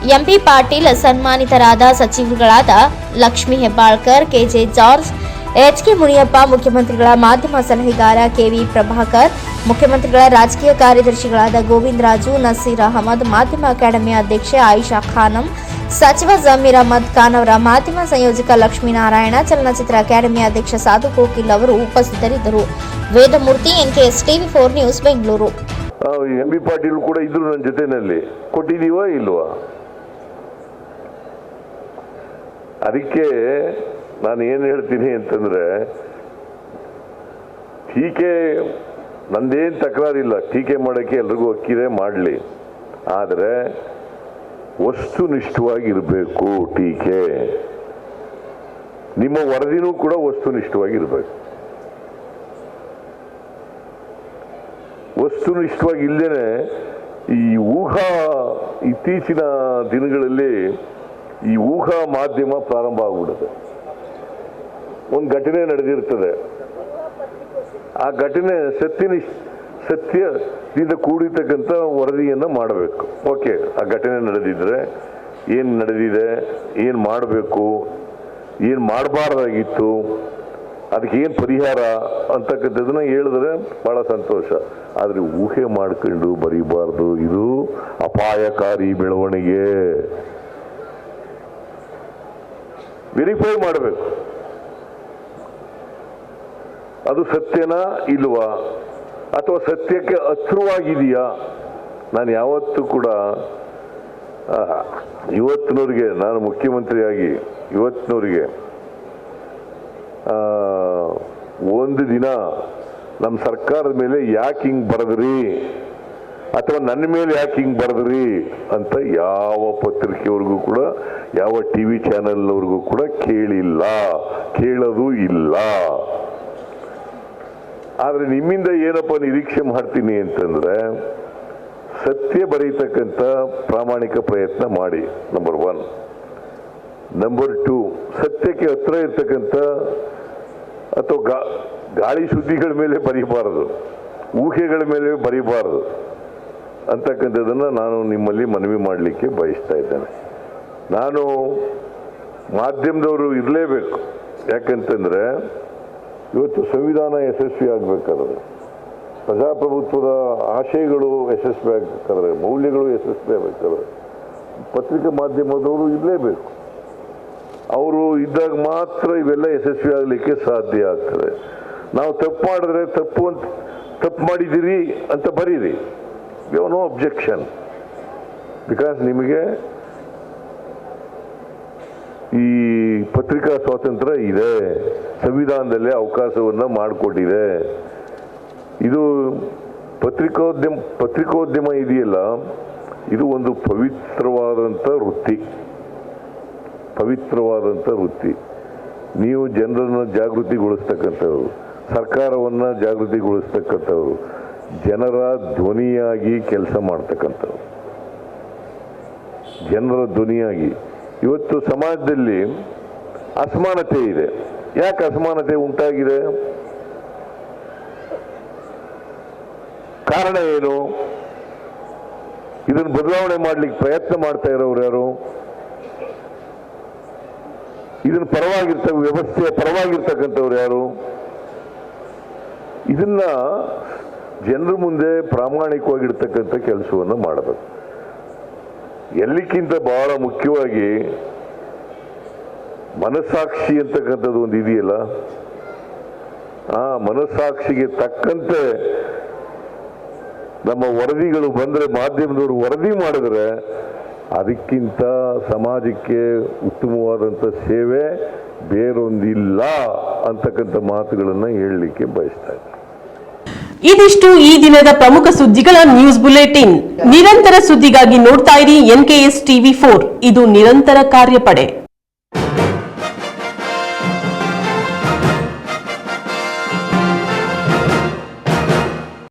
ಎಂಪಿ ಪಾಟೀಲ್, ಸನ್ಮಾನಿತರಾದ ಸಚಿವರುಗಳಾದ Lakshmi Hebbalkar, KJ George, HK Muniyappa, ಮುಖ್ಯಮಂತ್ರಿಗಳ ಮಾಧ್ಯಮ ಸಲಹೆಗಾರ ಕೆವಿ ಪ್ರಭಾಕರ್, ಮುಖ್ಯಮಂತ್ರಿಗಳ ರಾಜಕೀಯ ಕಾರ್ಯದರ್ಶಿಗಳಾದ ಗೋವಿಂದ ರಾಜು, ನಸೀರ್ ಅಹಮದ್, ಮಾಧ್ಯಮ ಅಕಾಡೆಮಿ ಅಧ್ಯಕ್ಷೆ ಆಯಿಷಾ ಖಾನಂ, ಸಚಿವ ಜಮೀರ್ ಅಹಮದ್ ಖಾನ್ ಅವರ ಮಾಧ್ಯಮ ಸಂಯೋಜಕ ಲಕ್ಷ್ಮೀನಾರಾಯಣ, ಚಲನಚಿತ್ರ ಅಕಾಡೆಮಿ ಅಧ್ಯಕ್ಷ ಸಾಧು ಕೋಕಿಲ್ ಅವರು ಉಪಸ್ಥಿತರಿದ್ದರು. Vedamurthy, NKS TV4 news, Bengaluru. MB Patil ಕೂಡ ಇದ್ರು ನನ್ನ ಜೊತೆನಲ್ಲಿ, ಕೊಟ್ಟಿದೀವಾ ಇಲ್ವಾ? ಅದಕ್ಕೆ ನಾನು ಏನು ಹೇಳ್ತೀನಿ ಅಂತಂದ್ರೆ, ಟೀಕೆ ನಂದೇನು ತಕರಾರಿಲ್ಲ, ಟೀಕೆ ಮಾಡೋಕ್ಕೆ ಎಲ್ರಿಗೂ ಹಕ್ಕಿದೆ, ಮಾಡಲಿ. ಆದರೆ ವಸ್ತುನಿಷ್ಠವಾಗಿರಬೇಕು ಟೀಕೆ. ನಿಮ್ಮ ವರದಿನೂ ಕೂಡ ವಸ್ತುನಿಷ್ಠವಾಗಿರ್ಬೇಕು. ವಸ್ತುನಿಷ್ಠವಾಗಿ ಇಲ್ಲದೇನೆ ಈ ಇತ್ತೀಚಿನ ದಿನಗಳಲ್ಲಿ ಈ ಊಹಾ ಮಾಧ್ಯಮ ಪ್ರಾರಂಭ ಆಗ್ಬಿಡುತ್ತೆ. ಒಂದು ಘಟನೆ ನಡೆದಿರ್ತದೆ, ಆ ಘಟನೆ ಸತ್ಯದಿಂದ ಕೂಡಿರ್ತಕ್ಕಂಥ ವರದಿಯನ್ನು ಮಾಡಬೇಕು. ಓಕೆ, ಆ ಘಟನೆ ನಡೆದಿದ್ರೆ ಏನು ನಡೆದಿದೆ, ಏನು ಮಾಡಬೇಕು, ಏನು ಮಾಡಬಾರ್ದಾಗಿತ್ತು, ಅದಕ್ಕೆ ಏನು ಪರಿಹಾರ ಅಂತಕ್ಕಂಥದ್ದನ್ನ ಹೇಳಿದ್ರೆ ಬಹಳ ಸಂತೋಷ. ಆದರೆ ಊಹೆ ಮಾಡ್ಕೊಂಡು ಬರೀಬಾರ್ದು, ಇದು ಅಪಾಯಕಾರಿ ಬೆಳವಣಿಗೆ. ವೆರಿಫೈ ಮಾಡಬೇಕು, ಅದು ಸತ್ಯನಾ ಇಲ್ವಾ, ಅಥವಾ ಸತ್ಯಕ್ಕೆ ಹತ್ತಿರವಾಗಿದೆಯಾ. ನಾನು ಯಾವತ್ತೂ ಕೂಡ ಇವತ್ತಿನವರಿಗೆ, ನಾನು ಮುಖ್ಯಮಂತ್ರಿಯಾಗಿ ಇವತ್ತಿನವರಿಗೆ ಒಂದು ದಿನ ನಮ್ಮ ಸರ್ಕಾರದ ಮೇಲೆ ಯಾಕೆ ಹಿಂಗೆ ಬರೆದ್ರಿ ಅಥವಾ ನನ್ನ ಮೇಲೆ ಯಾಕೆ ಹಿಂಗೆ ಬರೆದ್ರಿ ಅಂತ ಯಾವ ಪತ್ರಿಕೆಯವ್ರಿಗೂ ಕೂಡ, ಯಾವ TV ಚಾನೆಲ್ನವ್ರಿಗೂ ಕೂಡ ಕೇಳಿಲ್ಲ, ಕೇಳೋದು ಇಲ್ಲ. ಆದರೆ ನಿಮ್ಮಿಂದ ಏನಪ್ಪ ನಿರೀಕ್ಷೆ ಮಾಡ್ತೀನಿ ಅಂತಂದ್ರೆ, ಸತ್ಯ ಬರೀತಕ್ಕಂಥ ಪ್ರಾಮಾಣಿಕ ಪ್ರಯತ್ನ ಮಾಡಿ, ನಂಬರ್ 1. ನಂಬರ್ 2, ಸತ್ಯಕ್ಕೆ ಹತ್ರ ಇರ್ತಕ್ಕಂಥ ಅಥವಾ ಗಾಳಿ ಸುದ್ದಿಗಳ ಮೇಲೆ ಬರೀಬಾರದು, ಊಹೆಗಳ ಮೇಲೆ ಬರೀಬಾರದು ಅಂತಕ್ಕಂಥದ್ದನ್ನು ನಾನು ನಿಮ್ಮಲ್ಲಿ ಮನವಿ ಮಾಡಲಿಕ್ಕೆ ಬಯಸ್ತಾ ಇದ್ದೇನೆ. ನಾನು ಮಾಧ್ಯಮದವರು ಇರಲೇಬೇಕು. ಯಾಕಂತಂದ್ರೆ ಇವತ್ತು ಸಂವಿಧಾನ ಯಶಸ್ವಿ ಆಗಬೇಕಾದ್ರೆ, ಪ್ರಜಾಪ್ರಭುತ್ವದ ಆಶಯಗಳು ಯಶಸ್ವಿ ಆಗಬೇಕಾದ್ರೆ, ಮೌಲ್ಯಗಳು ಯಶಸ್ವಿ ಆಗಬೇಕಾದ್ರೆ ಪತ್ರಿಕಾ ಮಾಧ್ಯಮದವರು ಇರಲೇಬೇಕು. ಅವರು ಇದ್ದಾಗ ಮಾತ್ರ ಇವೆಲ್ಲ ಯಶಸ್ವಿ ಆಗಲಿಕ್ಕೆ ಸಾಧ್ಯ ಆಗ್ತದೆ. ನಾವು ತಪ್ಪು ಮಾಡಿದ್ರೆ ತಪ್ಪು ಮಾಡಿದ್ದೀರಿ ಅಂತ ಬರೀರಿ, ನೋ ಅಬ್ಜೆಕ್ಷನ್. ಬಿಕಾಸ್ ನಿಮಗೆ ಈ ಪತ್ರಿಕಾ ಸ್ವಾತಂತ್ರ್ಯ ಇದೆ, ಸಂವಿಧಾನದಲ್ಲೇ ಅವಕಾಶವನ್ನು ಮಾಡಿಕೊಟ್ಟಿದೆ. ಇದು ಪತ್ರಿಕೋದ್ಯಮ ಇದೆಯಲ್ಲ, ಇದು ಒಂದು ಪವಿತ್ರವಾದಂಥ ವೃತ್ತಿ. ನೀವು ಜನರನ್ನು ಜಾಗೃತಿಗೊಳಿಸ್ತಕ್ಕಂಥವ್ರು, ಸರ್ಕಾರವನ್ನು ಜಾಗೃತಿಗೊಳಿಸ್ತಕ್ಕಂಥವ್ರು, ಜನರ ಧ್ವನಿಯಾಗಿ ಕೆಲಸ ಮಾಡ್ತಕ್ಕಂಥವ್ರು, ಜನರ ಧ್ವನಿಯಾಗಿ. ಇವತ್ತು ಸಮಾಜದಲ್ಲಿ ಅಸಮಾನತೆ ಇದೆ. ಯಾಕೆ ಅಸಮಾನತೆ ಉಂಟಾಗಿದೆ? ಕಾರಣ ಏನು? ಇದನ್ನು ಬದಲಾವಣೆ ಮಾಡಲಿಕ್ಕೆ ಪ್ರಯತ್ನ ಮಾಡ್ತಾ ಇರೋರು ಯಾರು? ಇದನ್ನ ವ್ಯವಸ್ಥೆಯ ಪರವಾಗಿರ್ತಕ್ಕಂಥವ್ರು ಯಾರು? ಇದನ್ನ ಜನರ ಮುಂದೆ ಪ್ರಾಮಾಣಿಕವಾಗಿರ್ತಕ್ಕಂಥ ಕೆಲಸವನ್ನು ಮಾಡಬೇಕು. ಎಲ್ಲಕ್ಕಿಂತ ಬಹಳ ಮುಖ್ಯವಾಗಿ ಮನಸ್ಸಾಕ್ಷಿ ಅಂತಕ್ಕಂಥದ್ದು ಒಂದು ಇದೆಯಲ್ಲ, ಆ ಮನಸ್ಸಾಕ್ಷಿಗೆ ತಕ್ಕಂತೆ ನಮ್ಮ ವರದಿಗಳು ಬಂದರೆ, ಮಾಧ್ಯಮದವರು ವರದಿ ಮಾಡಿದ್ರೆ ಅದಕ್ಕಿಂತ ಸಮಾಜಕ್ಕೆ ಉತ್ತಮವಾದಂಥ ಸೇವೆ ಬೇರೊಂದಿಲ್ಲ ಅಂತಕ್ಕಂಥ ಮಾತುಗಳನ್ನು ಹೇಳಲಿಕ್ಕೆ ಬಯಸ್ತಾ ಇದ್ದೀನಿ. ಇದಿಷ್ಟು ಈ ದಿನದ ಪ್ರಮುಖ ಸುದ್ದಿಗಳ ನ್ಯೂಸ್ ಬುಲೆಟಿನ್. ನಿರಂತರ ಸುದ್ದಿಗಾಗಿ ನೋಡ್ತಾ ಇರಿ NKS TV4, ಇದು ನಿರಂತರ ಕಾರ್ಯಪಡೆ.